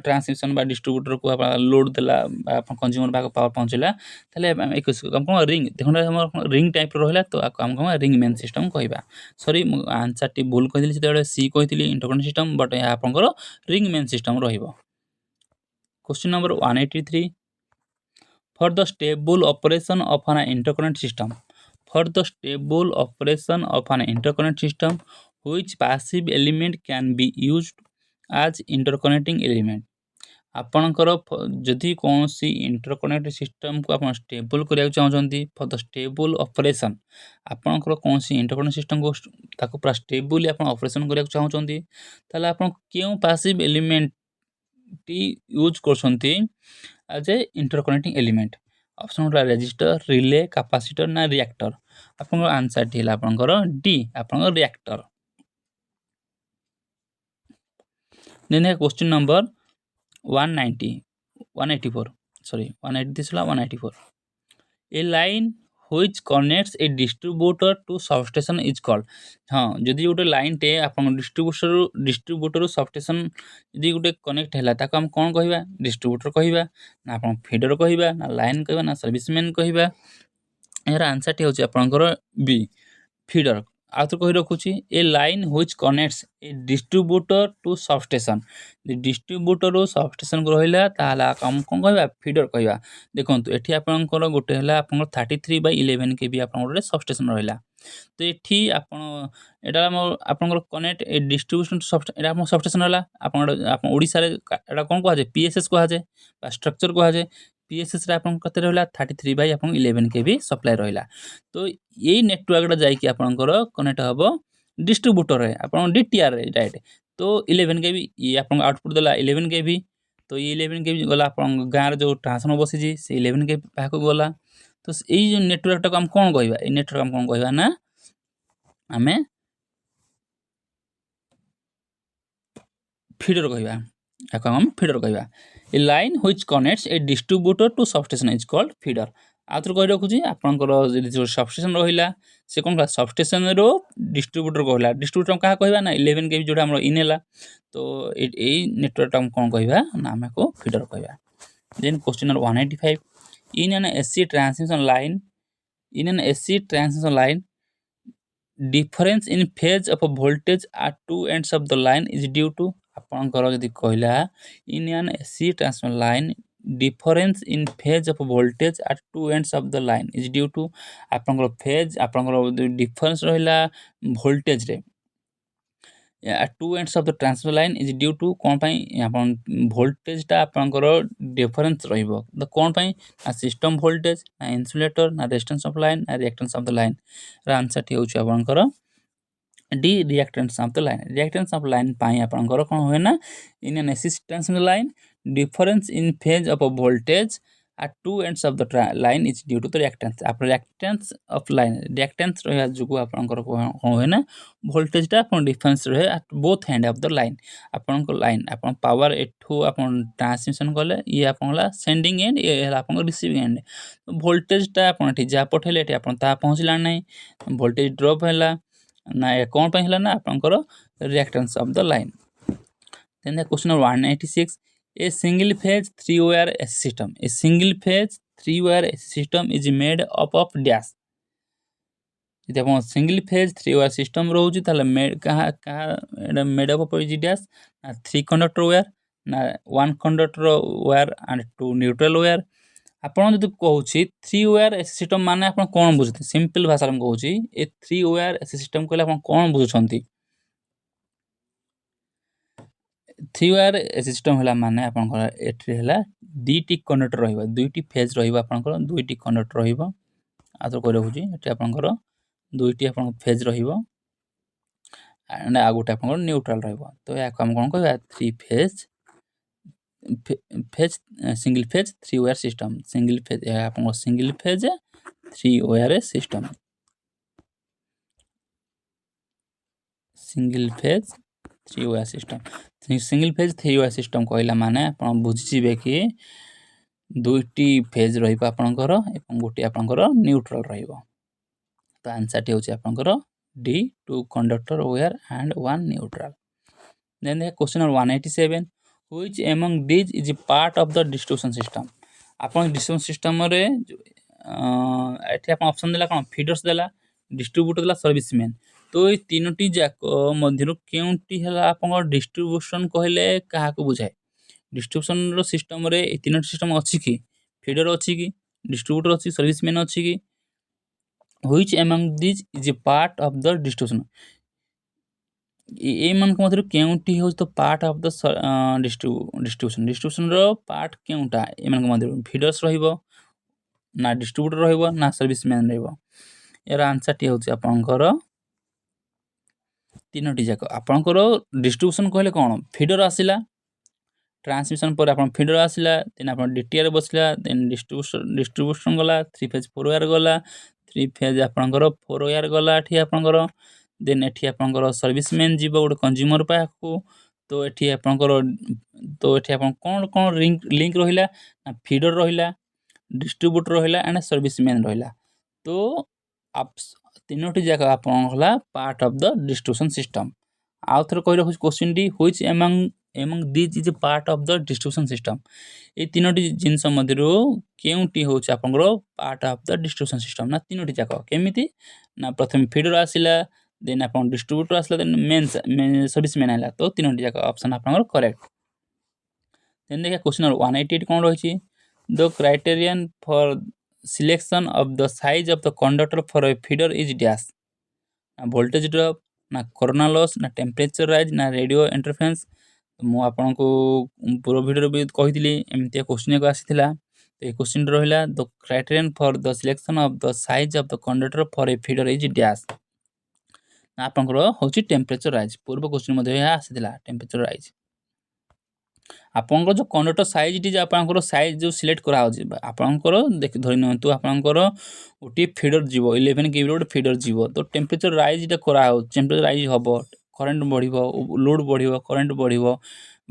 ट्रांसमिशन बा डिस्ट्रीब्यूटर को आप लोड देला आपन कंज्यूमर बा पावर पहुंचला तले एक हम रिंग देखो हम रिंग टाइप रहला तो हम रिंग मेन सिस्टम कहबा सॉरी आंसर टी भूल कहिली सेते सी कहितली इंटरकनेक्ट सिस्टम बट या आपनकर रिंग मेन सिस्टम रहिबो question number 183 for the stable operation of an interconnect system which passive element can be used as interconnecting element आपनकर जदि कौन सी interconnect system को आप स्टेबल करिया चाहछंती फॉर द स्टेबल ऑपरेशन आपनकर कौन सी इंटरकनेक्ट सिस्टम को ताको पूरा स्टेबल आपन ऑपरेशन करिया चाहछंती ताले आपन केउ पैसिव एलिमेंट टी यूज करछंती as a interconnecting element option होला रेजिस्टर रिले कैपेसिटर ना रिएक्टर आपन आंसर टी हला आपनकर डी आपन reactor then question number 184 a line which connects a distributor to substation is called हाँ जदि गोटे लाइन टे आपन डिस्ट्रीब्यूटर सबस्टेशन जदि गोटे कनेक्ट हैला ताको हम कोन कहबा डिस्ट्रीब्यूटर कहबा ना आपन फीडर कहबा ना लाइन कहबा ना सर्विसमैन कहबा यार आंसर टी होची आपनकर बी फीडर आउथर कहि रखुची a line which connects a distributor to substation distributor रो सबस्टेशन को रहिला ताला हम कोन कहबा फीडर कहबा देखंतु एठी आपनकर गोटे हला आपनकर 33/11 के भी आपन गोटे सबस्टेशन रहिला तो एठी आपन एटा आपनकर कनेक्ट ए डिस्ट्रीब्यूशन सबस्टेशन एटा आपन सबस्टेशन हला आपन ओडिसा रे एटा कोन कहजे पीएसएस कहजे बा स्ट्रक्चर कहजे PSS रे आपन कते रहला 33/11 केवी सप्लाई रहला। तो एई नेटवर्क जाइकी आपनकर कनेक्ट हबो डिस्ट्रीब्यूटर रे आपन DTR रे राइट। तो 11 केवी ये आपन आउटपुट देला 11 केवी। तो ये 11 केवी गला आपन गाँर जो ट्रांसफॉर्मर बसी जी से 11 केवी पाखु गला। तो एई जो नेटवर्क टा हम कोन कहबा ए नेटवर्क हम कोन कहबा ना आमे फीडर कहबा। याको हम फीडर कहबा। A line which connects a distributor to substation is called feeder. आउथर कहि रखुची आपनकर जो सबस्टेशन रहिला से कोन सबस्टेशन रो डिस्ट्रीब्यूटर कहला। डिस्ट्रीब्यूटर हम कहा कहबा ना 11 केवी जोटा हमर इन हैला। तो ए नेटवर्क हम कोन कहबा ना आमे को फीडर कहबा। Then question number 185 in an AC transmission line in an AC transmission line difference in phase of voltage at two ends of the line is due to ଆପଣଙ୍କର ଯଦି କହିଲା in an AC transmission line difference in phase of voltage at two ends of the line is due to ଆପଣଙ୍କର phase ଆପଣଙ୍କର difference ରହିଲା voltage ରେ at two ends of the transmission line is due to कोन पई आपण voltage टा आपनकर difference रहइबो त कोन पई आ system voltage ना insulator ना resistance of line ना reactance of the line रा आंसर टी होउछ आपनकर D reactance of the line reactance of line पाई आपनकर कोन होय ना in an AC transmission line difference in phase of a voltage at two ends of the line is due to the reactance आप reactance of line reactance रहया जुगु आपनकर कोन होय ना voltage टा अपन difference रहे at both end of the line आपनको line अपन पावर एठू अपन ट्रांसमिशन करले ये आपनला सेंडिंग एंड ये आपन रिसीविंग एंड voltage टा अपन ठी जा पठेले एठी अपन ता पहुंचला नै voltage drop हैला ना ये कोन पई हैला ना आपनकर reactance of the line then the question number 186 a single phase three wire AC system a single phase three wire AC system is made up of dash যদি আপন সিঙ্গল ফেজ 3 ওয়্যার সিস্টেম রহুছি তাহলে এটা made of of dash না 3 conductor wire না 1 conductor wire and 2 neutral wire ଆପଣ ଯଦି କହୁଛି 3 wire AC system ମାନେ ଆପଣ କ'ଣ ବୁଝୁଛନ୍ତି ସିମ୍ପଲ ଭାଷାରେ ମୁଁ କହୁଛି ଏ 3 ওয়্যার ଏସି ସିଷ୍ଟମ କହିଲେ ଆପଣ କ'ଣ ବୁଝୁଛନ୍ତି 3 ওয়্যার ଏସି ସିଷ୍ଟମ ହେଲା ମାନେ ଆପଣଙ୍କର ଏଠି ହେଲା ଦୁଇଟି କଣ୍ଡକ୍ଟର ରହିବ ଦୁଇଟି ଫେଜ ରହିବ ଆପଣଙ୍କର ଦୁଇଟି କଣ୍ଡକ୍ଟର ରହିବ ଆଉ ତ କହି ରଖୁଛି ଏଠି ଆପଣଙ୍କର ଦୁଇଟି ଆପଣଙ୍କ ଫେଜ ରହିବ एंड आ गोटे आपन न्यूट्रल रहइबो तो याको हम कोन कहबा 3 phase single phase 3 wire system single phase आपन single phase 3 wire system single phase 3 wire system single phase 3 wire system कहला माने आपन बुझिबे कि दुईटी फेज रहइबो आपनकर एवं गोटे आपनकर न्यूट्रल रहइबो तो आंसर टी होची आपनकर D 2 conductor wire and 1 neutral. Then the question number 187 which among these is a part of the distribution system आपन डिस्ट्रीब्यूशन सिस्टम रे एठी आपन ऑप्शन देला कोन फीडर्स देला डिस्ट्रीब्यूटर देला सर्विसमैन तो ए तीनोटी जाक मध्यरु केउंटी हला आपन डिस्ट्रीब्यूशन कहले काहा को बुझाय डिस्ट्रीब्यूशन रो सिस्टम रे ए तीनोटी सिस्टम अछि कि फीडर अछि कि डिस्ट्रीब्यूटर अछि सर्विसमैन अछि कि which among these is a part of the distribution ए मन को मतलब केउंटी हो तो पार्ट ऑफ द डिस्ट्रीब्यूशन रो पार्ट केउंटा ए मन को मतलब फीडर्स रहिबो ना डिस्ट्रीब्यूटर रहिबो ना सर्विसमैन रहिबो एरा आंसर टी होची आपनकर तीनोटी जाक आपनकर डिस्ट्रीब्यूशन कहले कोन फीडर आसिला ट्रांसमिशन पर आपन फीडर आसिला देन आपन डीटीआर बसला देन डिस्ट्रीब्यूशन गला 3 फेज 4 वायर गला 3 फेज आपनकर 4 वायर गला एठी आपनकर देन एठी आपनकर सर्विसमैन जीवो गोटे कंज्यूमर पाखु तो एठी आपनकर कोन कोन लिंक रहिला फीडर रहिला डिस्ट्रीब्यूटर रहिला एंड सर्विसमैन रहिला तो आप तीनोटी जाक आपन होला part of the distribution system आउथर कहि रखु question D which among these is a part of the distribution system ए तीनोटी जिंस मध्यरु केउंटी होछ आपनकर part of the distribution system ना तीनोटी जाक केमिति ना प्रथम फीडर आसिला देन आपन डिस्ट्रीब्यूटर आसिला देन मेन सर्विसमैन आइला तो तीनोटी जाक ऑप्शन आपनकर करेक्ट देन देखा क्वेश्चन नंबर 188 कोन रहिछि the criterion for selection of the size of the conductor for a feeder is dash ना वोल्टेज ड्रॉप ना कोरोना लॉस ना टेम्परेचर राइज ना रेडियो इंटरफेरेंस मु आपन को पूरा वीडियो भी कहितली एमती क्वेश्चन को आसीथिला तो ये क्वेश्चन रहा the criterion for the selection of the size of the conductor for a feeder is dash आपंकर हूँ टेम्परेचर राइज पूर्व क्वेश्चन आसाला टेम्परेचर राइज आपंकर जो कंडक्टर साइज आपंकर साइज जो सिलेक्ट कराऊँच आपंकर देख धरी नियंतु आपंकर गोटे फीडर जीव 11 केवी गोटे फीडर जीव तो टेम्परेचर राइज कराऊ टेम्परेचर राइज हम करेन्ट बढ़ लोड बढ़ करेन्ट बढ़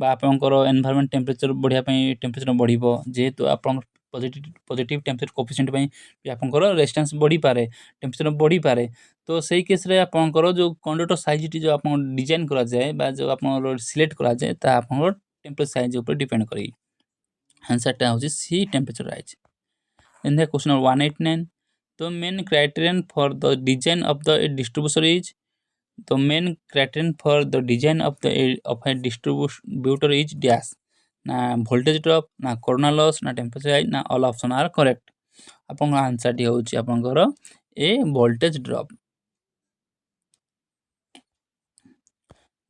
आपंकर एनवायरमेंट टेम्परेचर बढ़िया टेम्परेचर बढ़ जेहेतु आप पॉजिटिव टेम्परेचर कोफिशिएंट भी आपंकर रेजिस्टेंस बढ़ी पारे टेम्परेचर बढ़ी पारे तो सही केस रे आपंकर जो कंडक्टर साइज जो आप डिजाइन करा जाए जो आप सिलेक्ट करा जाए आपंकर टेम्परेचर साइज ऊपर डिपेंड करी आंसरटा हूँ C temperature rise then the question number 189 the main criterion for the design of the distributor is the main criterion for the design of a distributor is dash ना voltage drop ना corona loss ना temperature rise ना all option are correct आपन answer टी होची आपनकर ए voltage drop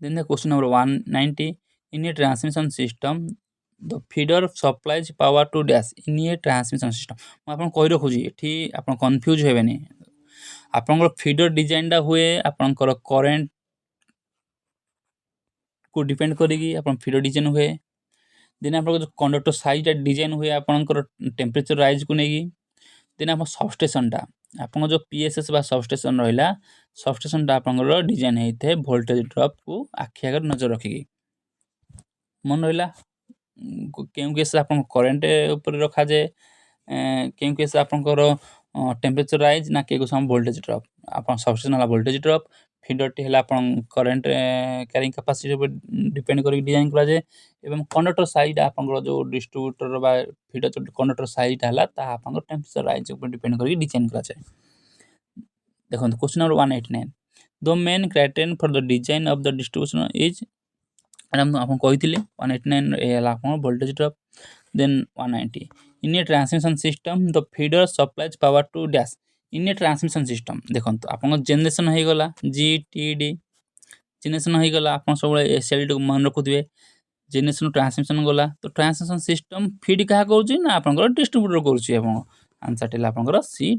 then the question number 190 in a transmission system the feeder supplies power to dash in a transmission system ମୁଁ ଆପଣ କହି ରଖୁଛି ଏଠି ଆପଣ କନଫ୍ୟୁଜ ହେବେନି ଆପଣଙ୍କର ଫିଡର ଡିଜାଇନଟା ହୁଏ ଆପଣଙ୍କର କରେଣ୍ଟ को डिपेंड करेगी ଆପଣ ଫିଡର ଡିଜାଇନ ହୁଏ ଦେନ୍ ଆପଣଙ୍କର ଯେଉଁ କଣ୍ଡକ୍ଟର ସାଇଜଟା ଡିଜାଇନ ହୁଏ ଆପଣଙ୍କର ଟେମ୍ପରେଚର ରାଇଜକୁ ନେଇକି ଦେନ୍ ଆପଣ ସବଷ୍ଟେସନଟା ଆପଣଙ୍କ ଯେଉଁ ପିଏସଏସ୍ ବା ସବଷ୍ଟେସନ ରହିଲା ସବଷ୍ଟେସନଟା ଆପଣଙ୍କର ଡିଜାଇନ ହେଇଥାଏ ଭୋଲ୍ଟେଜ ଡ୍ରପକୁ ଆଖି ଆଗରେ ନଜର ରଖିକି ମନେ ରହିଲା କେଉଁ କେସ୍ ଆପଣ କରେଣ୍ଟ ଉପରେ ରଖାଯାଏ କେଉଁ କେସ୍ ଆପଣଙ୍କର टेम्परेचर राइज ना के सम वोल्टेज ड्रप आप सबस्टेशन है वोल्टेज ड्रप फीडरटी है आप करेन्ट क्यारिंग कैपेसिटी डिपेंड कर डिजाइन कराए एवं कंडक्टर साइड आप जो डिस्ट्रीब्यूटर बा फीडर जो कंडक्टर साइड है टेम्परेचर राइज डिपेंड कर डिजाइन कराए देखो question number 189 the main criterion for the design of the distribution is आप कही 189 voltage drop then 190 in a transmission system the feeder supplies power to dash in a transmission system देखो आप generation हो गला G T D generation हो गला आप सब एसएल मन रखुए जेनेरेशन ट्रांसमिशन गला तो ट्रांसमिशन सिस्टम फीड क्या करुँच आप डिस्ट्रीब्यूटर करुँच आंसर टे आप सी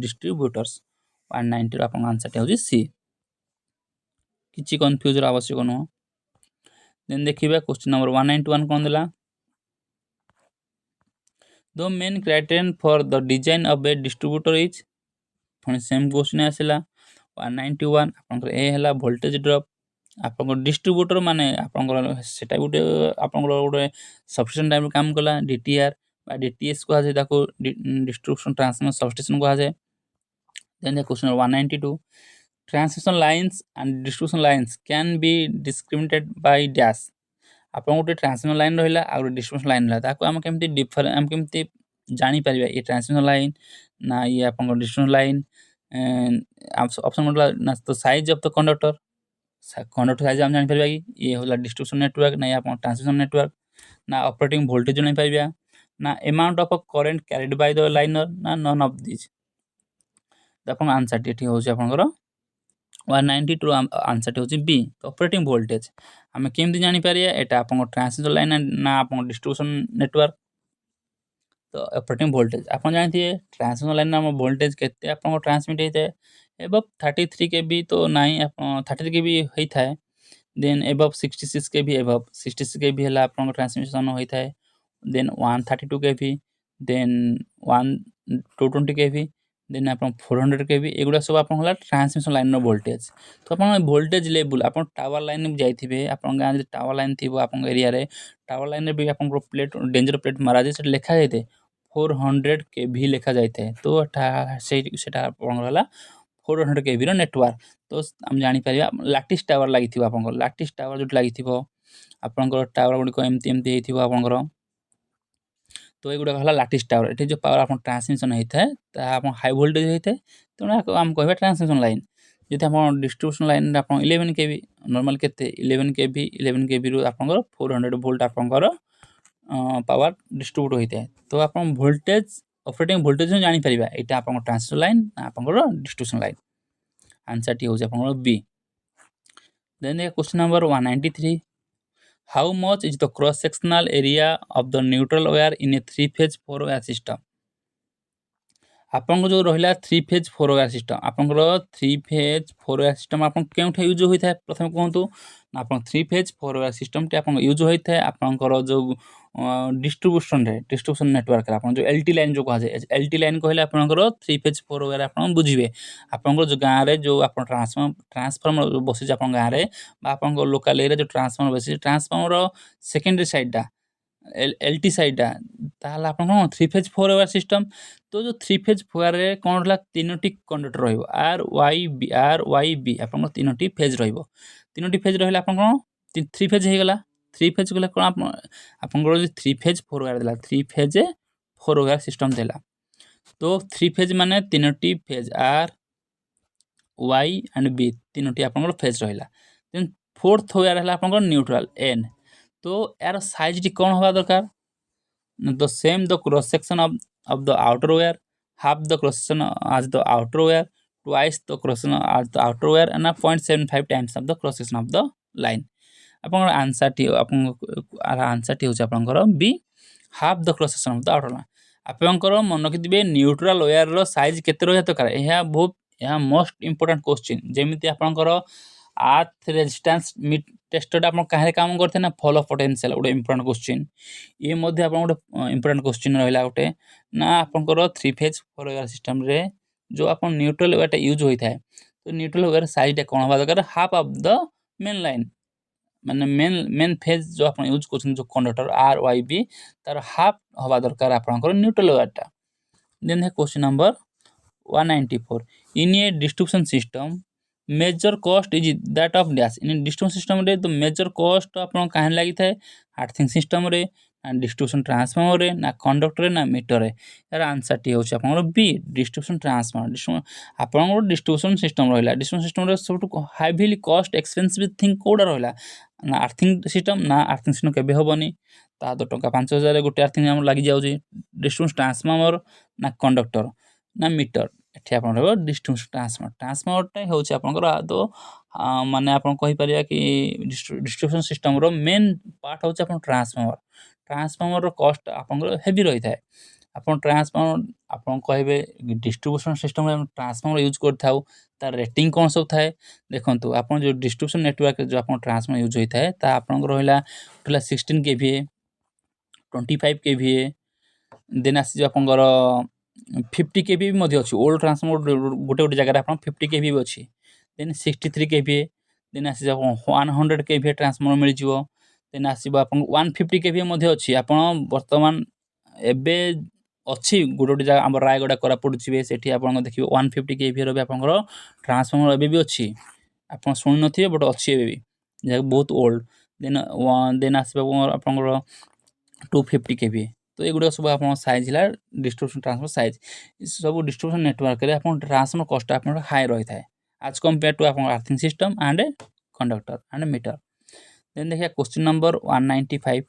डिस्ट्रीब्यूटर्स 190 आप आंसर टे हूँ सी किसी कन्फ्यूज आवश्यक नुह देन देखिए क्वेश्चन नंबर 191 कौन देला the main criterion for the design of A distributor is पुणी सेम क्वेश्चन आसला 191 आपंकर ए है वोल्टेज ड्रप आपंकर डिस्ट्रीब्यूटर माने आपंकर सेटा गोटे आपंकर गोटे सबस्टेशन टाइप काम कला डीटीआर बा डीटीएस कहा जाए ताको डिस्ट्रीब्यूशन ट्रांसमिशन सबस्टेशन कहा जाए then the question 192 transmission lines and distribution lines can be discriminated by dash आप गोटे ट्रांसमिशन लाइन रहा आ डिस्ट्रीब्यूशन लाइन रहा आम केमती डिफर आम केमती जापर ये ट्रांसमिशन लाइन ना ये आप डिस्ट्रीब्यूशन लाइन ऑप्शन गोटे ना तो size of the conductor conductor size आम जापर कि ये होला डिस्ट्रीब्यूशन नेटवर्क ना आप ट्रांसमिशन नेटवर्क ना ऑपरेटिंग वोल्टेज जापर ना amount of current carried by the liner ना नन ऑफ दिस आप आंसर टी हूँ आप 192 आंसर टी हूँ बी ऑपरेटिंग वोल्टेज आम केमती जापर यहाँ आप ट्रांसमिशन लाइन ना आप डिस्ट्रीब्यूशन नेटवर्क तो ऑपरेटिंग वोल्टेज आप जानते हैं ट्रांसमिशन लाइन में वोल्टेज केते आप ट्रांसमिट होता है एबव 33 केवी तो नहीं 33 केवी होता है देन एबव 66 केवी एबव 66 केवी है आप ट्रांसमिशन होता है देन 132 केवी देन 220 केवी देन आप 400 केवी एगुड़ा सब आप ट्रांसमिशन लाइन वोल्टेज तो आप वोल्टेज लेवल आप टावर लाइन जाइए आप गाँव टावर लाइन थी आप एरिया टावर लाइन भी आप प्लेट डेंजर प्लेट मारा जाए लिखा जाए 400 केवी लिखा जाए तो से 400 केवी नेटवर्क तो आम जापर लाटिस टावर लगी आप लाटिस टावर जो लगी आपंकर टावर गुड़िक एमती एमती आपंकर तो ये गुड़ा लाटिस टावर ये जो पावर आप ट्रांसमिशन होता है आप हाई वोल्टेज होता है तेणु आम कह ट्रांसमिशन लाइन जी आप डिस्ट्रीब्यूशन लाइन आप 11 केवी नॉर्मल के 11 केवी रू आप 400 वोल्ट आपंकर पावर डिस्ट्रीब्यूट होता है तो आप वोल्टेज ऑपरेटिंग वोल्टेज जापर यहाँ आप ट्रांसमिशन लाइन आप डिस्ट्रीब्यूशन लाइन आंसर टी हूँ आप B then question number 193 How much is the cross sectional area of the neutral wire in a 3-phase 4-wire system? ଆପଣଙ୍କ ଯେଉଁ ରହିଲା 3-phase 4-wire ସିଷ୍ଟମ୍, ଆପଣଙ୍କର 3-phase 4-wire ସିଷ୍ଟମ୍ ଆପଣ କେଉଁଠି ୟୁଜ୍ ହୋଇଥାଏ ପ୍ରଥମେ କୁହନ୍ତୁ? ନା ଆପଣ 3-phase 4-wire ସିଷ୍ଟମ୍ଟି ଆପଣଙ୍କ ୟୁଜ୍ ହୋଇଥାଏ ଆପଣଙ୍କର ଯେଉଁ ଡିଷ୍ଟ୍ରିବ୍ୟୁସନ୍ ନେଟୱାର୍କରେ ଆପଣ ଯେଉଁ LT ଲାଇନ୍ ଯେଉଁ କୁହାଯାଏ। LT ଲାଇନ୍ କହିଲେ ଆପଣଙ୍କର 3-phase 4-wire ଆପଣ ବୁଝିବେ। ଆପଣଙ୍କର ଯେଉଁ ଗାଁରେ ଯେଉଁ ଆପଣ ଟ୍ରାନ୍ସଫର୍ମର ବସିଛି ଆପଣଙ୍କ ଗାଁରେ ବା ଆପଣଙ୍କ ଲୋକାଲ୍ ଏରିଆରେ ଯେଉଁ ଟ୍ରାନ୍ସଫର୍ମର ବସିଛି, ଟ୍ରାନ୍ସଫର୍ମର ସେକେଣ୍ଡାରୀ ସାଇଡ଼୍ଟା LT ସାଇଡ଼୍ଟା ତାହେଲେ ଆପଣ କ'ଣ 3-phase 4-wire ସିଷ୍ଟମ୍। ତ ଯେଉଁ 3-phase 4-ରେ କ'ଣ ରହିଲା, 3ଟି କଣ୍ଡକ୍ଟର ରହିବ R Y B ଆପଣଙ୍କର 3ଟି ଫେଜ୍ ରହିବ। 3ଟି ଫେଜ୍ ରହିଲେ ଆପଣ କ'ଣ 3 ଫେଜ୍ ହେଇଗଲା। 3 ଫେଜ୍ କଲେ କ'ଣ ଆପଣଙ୍କର ଯେଉଁ 3-phase 4-wire ଦେଲା, 3-phase 4-wire ସିଷ୍ଟମ୍ ଦେଲା। ତ 3 ଫେଜ୍ ମାନେ 3ଟି phase R Y and B 3ଟି ଆପଣଙ୍କର ଫେଜ୍ ରହିଲା। ଦେନ୍ 4th ୱେୟାର ହେଲା ଆପଣଙ୍କର ନ୍ୟୁଟ୍ରାଲ୍ N। ତ ଏହାର ସାଇଜ୍ଟି କ'ଣ ହେବା ଦରକାର? The same the cross section of the outer wire, half the cross section as the outer wire, twice the cross section as the outer wire, and 0.75 times of the cross section of the line. ଆପଣଙ୍କର ଆନ୍ସରଟି ହେଉଛି ଆପଣଙ୍କର B, half the cross section of the outer line। ଆପଣଙ୍କର ମନେ ରଖିଥିବେ neutral ୱେୟାରର size କେତେ ରହିବା ଦରକାର? ଏହା ମୋଷ୍ଟ ଇମ୍ପୋର୍ଟାଣ୍ଟ କ୍ୱେଶ୍ଚିନ୍। ଯେମିତି ଆପଣଙ୍କର ଆର୍ଥ ରେଜିଷ୍ଟାନ୍ସ ଟେଷ୍ଟଟା ଆପଣ କାହିଁରେ କାମ କରିଥାଏ ନା ଫଲ୍ ଅଫ୍ ପୋଟେନ୍ସିଆଲ, ଗୋଟେ ଇମ୍ପୋର୍ଟାଣ୍ଟ କ୍ୱେଶ୍ଚିନ୍। ଇଏ ମଧ୍ୟ ଆପଣଙ୍କ ଗୋଟେ ଇମ୍ପୋର୍ଟାଣ୍ଟ କ୍ୱେଶ୍ଚିନ୍ ରହିଲା ଗୋଟେ ନା ଆପଣଙ୍କର 3-phase 4-wire ସିଷ୍ଟମ୍ରେ ଯେଉଁ ଆପଣ ନ୍ୟୁଟ୍ରାଲ୍ ୱେୟାରଟା ୟୁଜ୍ ହୋଇଥାଏ, ତ ନ୍ୟୁଟ୍ରାଲ୍ ୱେୟାର ସାଇଜ୍ଟା କ'ଣ ହେବା ଦରକାର? Half of the main line, ମାନେ ମେନ୍ ଫେଜ୍ ଯେଉଁ ଆପଣ ୟୁଜ୍ କରୁଛନ୍ତି ଯେଉଁ କଣ୍ଡକ୍ଟର RYB ତାର ହାଫ୍ ହେବା ଦରକାର ଆପଣଙ୍କର ନ୍ୟୁଟ୍ରାଲ୍ ୱେୟାରଟା। Then question number 194, in a distribution system major cost is that of dash। in distribution system रे तो major cost ଆପଣ କାହିଁ ଲାଗିଥାଏ? ଆର୍ଥିଂ ସିଷ୍ଟମରେ ନା ଡିଷ୍ଟ୍ରିବ୍ୟୁସନ୍ ଟ୍ରାନ୍ସଫର୍ମରରେ ନା କଣ୍ଡକ୍ଟରରେ ନା ମିଟରରେ? ଏହାର ଆନ୍ସରଟି ହେଉଛି ଆପଣଙ୍କର B, ଡିଷ୍ଟ୍ରିବ୍ୟୁସନ୍ ଟ୍ରାନ୍ସଫର୍ମର। ଆପଣଙ୍କର ଡିଷ୍ଟ୍ରିବ୍ୟୁସନ୍ ସିଷ୍ଟମ୍ ରହିଲା। ଡିଷ୍ଟ୍ରିବ୍ୟୁସନ୍ ସିଷ୍ଟମରେ ସବୁଠୁ ହାଇଲି କଷ୍ଟ ଏକ୍ସପେନ୍ସିଭ୍ ଥିଙ୍ଗ କେଉଁଟା ରହିଲା? ନା ଆର୍ଥିଂ ସିଷ୍ଟମ୍। ନା ଆର୍ଥିଂ ସିଷ୍ଟମ୍ କେବେ ହେବନି, ତାହା ତ ଟଙ୍କା 5,000 ଗୋଟେ ଆର୍ଥିଂ ଆମର ଲାଗିଯାଉଛି। ଡିଷ୍ଟ୍ରିବ୍ୟୁସନ୍ ଟ୍ରାନ୍ସଫର୍ମର ନା କଣ୍ଡକ୍ଟର ନା ମିଟର? ଏଠି ଆପଣ ରହିବ ଡିଷ୍ଟ୍ରିବ୍ୟୁସନ୍ ଟ୍ରାନ୍ସଫର୍ମର। ଟ୍ରାନ୍ସଫର୍ମରଟା ହେଉଛି ଆପଣଙ୍କର ମାନେ ଆପଣ କହିପାରିବା କି ଡିଷ୍ଟ୍ରିବ୍ୟୁସନ୍ ସିଷ୍ଟମ୍ର ମେନ୍ ପାର୍ଟ ହେଉଛି ଆପଣ ଟ୍ରାନ୍ସଫର୍ମର। ଟ୍ରାନ୍ସଫର୍ମରର କଷ୍ଟ ଆପଣଙ୍କର ହେଭି ରହିଥାଏ। ଆପଣ କହିବେ ଡିଷ୍ଟ୍ରିବ୍ୟୁସନ୍ ସିଷ୍ଟମ୍ରେ ଆମେ ଟ୍ରାନ୍ସଫର୍ମର ୟୁଜ୍ କରିଥାଉ, ତାର ରେଟିଂ କ'ଣ ସବୁ ଥାଏ? ଦେଖନ୍ତୁ ଆପଣ ଯେଉଁ ଡିଷ୍ଟ୍ରିବ୍ୟୁସନ୍ ନେଟୱାର୍କରେ ଯେଉଁ ଆପଣ ଟ୍ରାନ୍ସଫର୍ମର ୟୁଜ୍ ହୋଇଥାଏ ତାହା ଆପଣଙ୍କର ରହିଲା 16 KVA, 25 KVA, ଦେନ୍ ଆସିଯିବ ଆପଣଙ୍କର 50 KVA ବି ମଧ୍ୟ ଅଛି। ଓଲ୍ଡ ଟ୍ରାନ୍ସଫର୍ମର ଗୋଟେ ଜାଗାରେ ଆପଣ 50 KVA ବି ଅଛି। ଦେନ୍ 63 KVA, ଦେନ୍ ଆସିଯିବ ଆପଣ 100 KVA ଟ୍ରାନ୍ସଫର୍ମର ମିଳିଯିବ। ଦେନ୍ ଆସିବ ଆପଣଙ୍କୁ 150 KVA ମଧ୍ୟ ଅଛି। ଆପଣ ବର୍ତ୍ତମାନ ଏବେ ଅଛି ଗୋଟେ ଜାଗା ଆମର ରାୟଗଡ଼ା କୋରାପୁଟ ଯିବେ, ସେଠି ଆପଣଙ୍କ ଦେଖିବେ 150 KVAର ବି ଆପଣଙ୍କର ଟ୍ରାନ୍ସଫର୍ମର ଏବେ ବି ଅଛି। ଆପଣ ଶୁଣିନଥିବେ ବଟ୍ ଅଛି ଏବେ ବି, ଯାହାକି ବହୁତ ଓଲ୍ଡ। ଦେନ୍ ଆସିବ ଆପଣଙ୍କର 250 KVA। ତ ଏଗୁଡ଼ାକ ସବୁ ଆପଣଙ୍କ ସାଇଜ୍ ହେଲା ଡିଷ୍ଟ୍ରିବ୍ୟୁସନ୍ ଟ୍ରାନ୍ସଫର୍ମର ସାଇଜ୍। ସବୁ ଡିଷ୍ଟ୍ରିବ୍ୟୁସନ୍ ନେଟୱାର୍କରେ ଆପଣ ଟ୍ରାନ୍ସଫର୍ମର କଷ୍ଟ ଆପଣଙ୍କର ହାଇ ରହିଥାଏ ଆଜ୍ କମ୍ପେୟାର ଟୁ ଆପଣଙ୍କ earthing system and conductor and meter. Then ଦେଖିବା question number 195,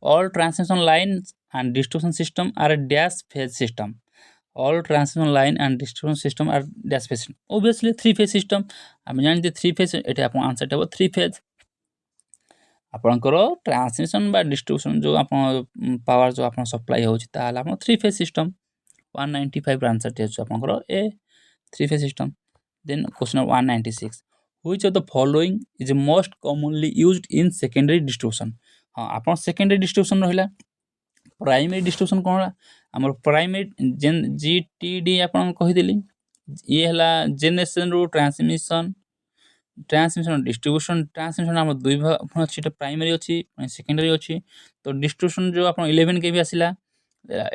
all transmission lines and distribution system are a dash phase system। all transmission line and distribution system are dash phase system। obviously 3-phase system ଆମେ ଜାଣିଛେ 3-phase, ଏଠି ଆପଣ ଆନ୍ସରଟା ହେବ 3-phase। ଆପଣଙ୍କର transmission ବା distribution ଯେଉଁ ଆପଣ ପାୱାର ଯେଉଁ ଆପଣ ସପ୍ଲାଏ ହେଉଛି ତାହେଲେ ଆପଣ 3-phase ସିଷ୍ଟମ୍। 195ର ଆନ୍ସରଟି ହେଉଛି ଆପଣଙ୍କର A, 3-phase system. Then question 196, which of the following is most commonly used in secondary distribution। ହଁ ଆପଣ ସେକେଣ୍ଡାରୀ ଡିଷ୍ଟ୍ରିବ୍ୟୁସନ୍ ରହିଲା। ପ୍ରାଇମେରୀ ଡିଷ୍ଟ୍ରିବ୍ୟୁସନ୍ କ'ଣ ହେଲା? ଆମର ପ୍ରାଇମେରୀ GTD ଆପଣ କହିଦେଲି। ଇଏ ହେଲା ଜେନେରେସନ୍ରୁ ଟ୍ରାନ୍ସମିଶନ୍ ଡିଷ୍ଟ୍ରିବ୍ୟୁସନ୍। ଟ୍ରାନ୍ସମିଶନ୍ ଆମର ଦୁଇ ଭାଗ ଅଛି, ଏଇଟା ପ୍ରାଇମେରୀ ଅଛି ସେକେଣ୍ଡାରୀ ଅଛି। ତ ଡିଷ୍ଟ୍ରିବ୍ୟୁସନ୍ ଯେଉଁ ଆପଣ 11 KV ଆସିଲା,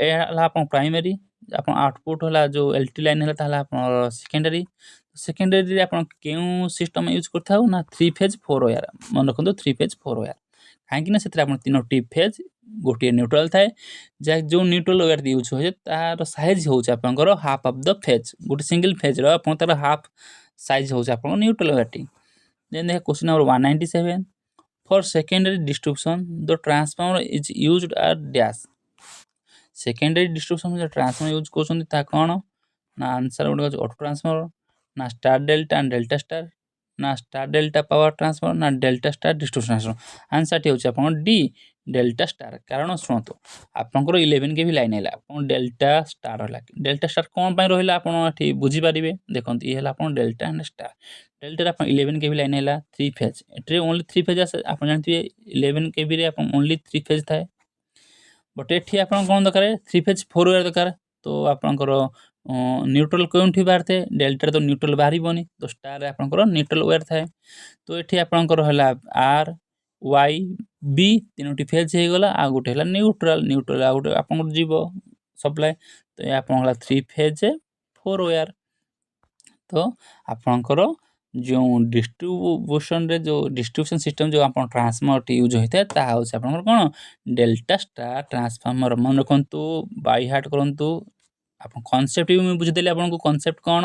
ଏହା ହେଲା ଆପଣ ପ୍ରାଇମେରୀ। ଆପଣ ଆଉଟପୁଟ୍ ହେଲା ଯେଉଁ LT ଲାଇନ୍ ହେଲା ତାହେଲେ ଆପଣଙ୍କର ସେକେଣ୍ଡାରୀ। ସେକେଣ୍ଡାରୀରେ ଆପଣ କେଉଁ ସିଷ୍ଟମ୍ ୟୁଜ୍ କରିଥାଉ ନା 3-phase 4-wire। ମନେ ରଖନ୍ତୁ 3-phase 4-wire, କାହିଁକିନା ସେଥିରେ ଆପଣ 3ଟି ଫେଜ୍ ଗୋଟିଏ ନ୍ୟୁଟ୍ରାଲ୍ ଥାଏ, ଯାହା ଯେଉଁ ନ୍ୟୁଟ୍ରାଲ୍ ୱେୟାର ୟୁଜ୍ ହୁଏ ତାର ସାଇଜ୍ ହେଉଛି ଆପଣଙ୍କର ହାଫ୍ ଅଫ୍ ଦ ଫେଜ୍। ଗୋଟେ ସିଙ୍ଗଲ ଫେଜ୍ର ଆପଣ ତାର ହାଫ୍ ସାଇଜ୍ ହେଉଛି ଆପଣଙ୍କ ନ୍ୟୁଟ୍ରାଲ୍ ୱେୟାରଟି। ଦେନ୍ ଦେଖ question number 197, for secondary distribution the transformer is used are dash. Secondary distribution ଯେଉଁ ଟ୍ରାନ୍ସଫର୍ମର ୟୁଜ୍ କରୁଛନ୍ତି ତାହା କ'ଣ? ନା ଆନ୍ସର୍ ଗୁଡ଼ିକ ହେଉଛି ଅଟୋ ଟ୍ରାନ୍ସଫର୍ମର, ନା star delta and delta star, ना स्टार डेल्टा पावर ट्रांसफर ना delta star distribution transfer answer होची आपन डी डेल्टा स्टार कारण शुणु आपंकर 11 के भी लाइन है आप डेल्टा स्टार है डेल्टा स्टार कौन पर रहा आप बुझी पारे देखो ये आप डेल्टा एंड स्टार डेल्टा आप 11 के भी लाइन है 3 फेज ये ओनली 3 फेज आप जानते 11 के भी ओनली 3 फेज थाए बट ये आप कौन दरकार 3 फेज 4 वायर दरकार तो आपंकर न्यूट्रल कौन बाहर थे डेल्टा तो न्यूट्रल बाहर तो स्टार आपंकर न्यूट्रल वायर थाए तो ये आपंकर है आर वाई बी तीनोटी फेज हो गला आ गोटे है न्यूट्रल न्यूट्रल आ गोटे आप जीव सप्लाय तो ये आप 3 फेज 4 वायर तो आपंकर जो डिस्ट्रीब्यूशन रे जो डिस्ट्रीब्यूशन सिस्टम जो आप ट्रांसफॉर्मर यूज होता है ताहा होछि आपनकर कोन डेल्टा स्टार ट्रांसफॉर्मर मन रखंतु बाय हार्ट करंतु आप कॉन्सेप्ट भी मुझे बुझिदेली आपको कॉन्सेप्ट कौन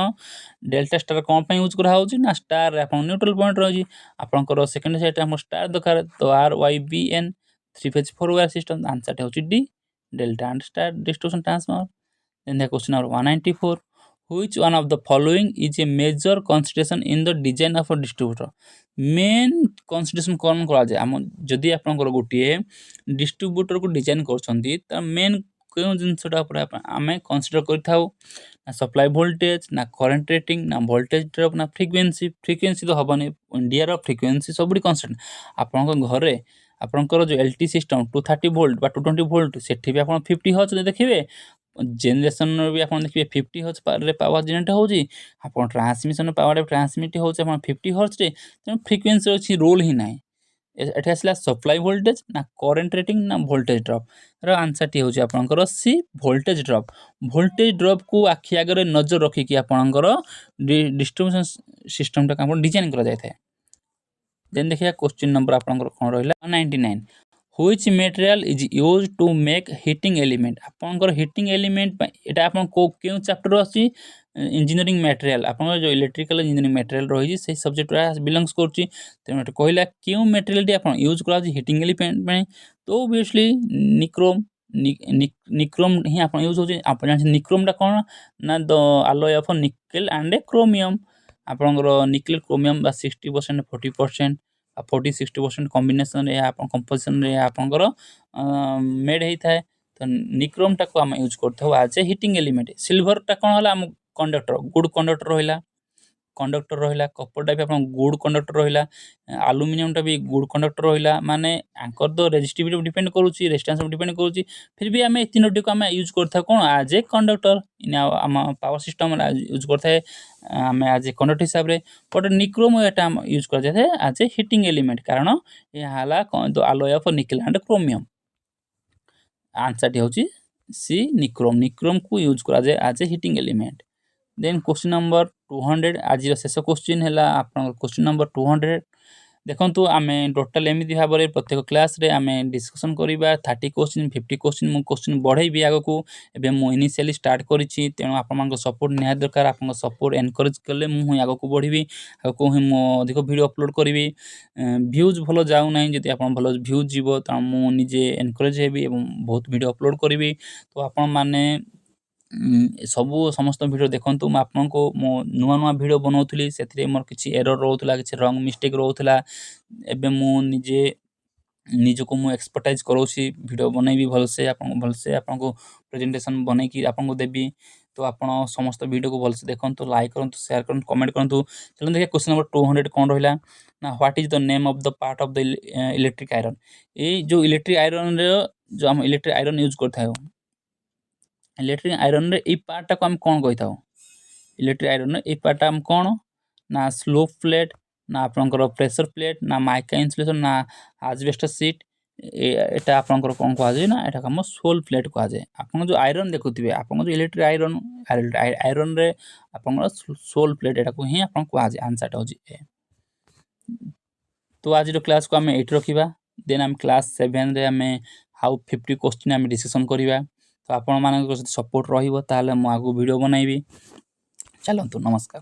डेल्टा स्टार कौन पे यूज करा होछि ना स्टार आप न्यूट्रल पॉइंट रही आपंकर सेकंड साइड हम स्टार दरकार तो R Y B N 3 phase 4 wire system answer होछि D delta and star distribution transformer then the question number 194 which one of the following is a major consideration in the design of a distributor main consideration कौन करा जाए हम जदि आपनकर गोटिए distributor को design करछंती त main केउ जिनसटा ऊपर आमे कंसीडर करथाउ ना सप्लाई वोल्टेज ना करंट रेटिंग ना वोल्टेज ड्रॉप ना फ्रिक्वेंसी तो हबनी इंडिया रो फ्रिक्वेंसी सबडी कांस्टेंट आपनकर घरे आपनकर जो एलटी सिस्टम 230 वोल्ट बा 220 वोल्ट सेठी भी आपन 50 हर्ट्ज देखिबे जेनरेशन भी आप देखिए 50 हर्ट्ज रे पावर जनरेट होजी आप ट्रांसमिशन पावर ट्रांसमिट होचे आप 50 हर्ट्ज रे तेणु फ्रिक्वेंसी अच्छी रोल ही ना एठी आसला सप्लाई वोल्टेज ना करंट रेटिंग ना वोल्टेज ड्रॉप रो आंसर टी होची आपनकर सी वोल्टेज ड्रॉप को आखि आगे नजर रखी कि आपनकर डिस्ट्रीब्यूशन सिस्टम टा हम डिजाइन करा जाय थाए देन देखिए क्वेश्चन नंबर आपनकर कोन रहला 199 which material is used to make heating element आपनकर heating element एटा आपन को केउ चैप्टर अछि इंजीनियरिंग मटेरियल आपन जो इलेक्ट्रिकल इंजीनियरिंग मटेरियल रही से सब्जेक्ट रा बिलोंग्स करछि तेनो कहला केउ मटेरियल डी आपन यूज करा हीटिंग एलिमेंट में तो ऑब्वियसली निक्रोम निक्रोम ही आपन यूज होछि आपन जान निक्रोम टा कोन ना the alloy of nickel and chromium आपनकर निकेल क्रोमियम बा 60% 40% 40-60% कॉम्बिनेशन रे आपन कंपोजिशन रे आपनकर मेड हेई थाए तो निक्रोम टा को हम यूज करथौ आज हीटिंग एलिमेंट सिल्वर टा कोन होला हम कंडक्टर गुड कंडक्टर रहिला कपर टा भी आपन गुड कंडक्टर रहिला एल्युमिनियम टा भी गुड कंडक्टर रहिला माने एंकर दो रेजिस्टिविटी डिपेंड करूची रेजिस्टेंस डिपेंड करूची फिर भी हमें तीनोटी को हम यूज करथा कोन आज ए कंडक्टर इन हम पावर सिस्टम यूज करथा हमें आज ए कंडक्टर हिसाब रे बट निक्रोम एटा हम यूज कर जाथे आज ए हीटिंग एलिमेंट कारण ये हाला तो alloy of nickel and chromium answer टी होची सी निक्रोम को यूज करा जाय as a heating element then question number 200 आज शेष क्वेश्चन है क्वेश्चन नंबर 200 देखंतु आमे टोटल एमिति भाबरे प्रत्येक क्लास रे आमे डिस्कशन करिबा 30 क्वेश्चन 50 क्वेश्चन मु क्वेश्चन बढ़ाइबी आगो को एबे मु इनिशियली स्टार्ट करिछि तेनु आपन मानको सपोर्ट निहा दरकार आपन सपोर्ट एनकरेज करले मु आगो को बढ़िबी आगो को मु अधिक वीडियो अपलोड करिबी व्यूज भलो जाउ नै जति आपन भलो व्यूज जीवो त मु निजे एनकरेज हेबी एवं बहुत वीडियो अपलोड करिबी तो आपन माने सबू समस्त वीडियो देखंतु म आपनको मो नुवा नुवा वीडियो बनाउथली सेथरे मोर किछि एरर रहउतला किछि रॉन्ग मिस्टेक रहउतला एबे मु निजे निजको मु एक्सपर्टाइज करोछि वीडियो बनैबी भलसे आपनको प्रेजेंटेशन बनै कि आपनको देबी तो आपण समस्त वीडियो को भलसे देखंतु लाइक करंतु शेयर करंतु कमेंट करंतु चलन देखिए क्वेश्चन नंबर 200 कोन रहिला ना what is the name of the part of the electric iron ए जो इलेक्ट्रिक आयरन रे जो हम इलेक्ट्रिक आयरन यूज करथायो इलेक्ट्रिक आयरन रे ए पार्ट को हम कोन कहिथाउ इलेक्ट्रिक आयरन रे ए पार्ट हम कोन ना स्लोप प्लेट ना आपनकर प्रेशर प्लेट ना माइका इन्सुलेशन ना एस्बेस्टस शीट एटा आपनकर कोन कहा जाय ना एटा हम सोल प्लेट कहा जाय आपन जो आयरन देखुथिबे आपन जो इलेक्ट्रिक आयरन रे आपनकर सोल प्लेट एटा को ही आपन कहा जाय आंसर टा होजी ए तो आज रो क्लास को हम 8 रखिबा देन हम क्लास 7 रे हमें हाउ 50 क्वेश्चन हम डिस्कशन करिबा तो आपण मानक सपोर्ट रहिबो ताले मु आगु वीडियो बनाइबी चलंतु नमस्कार।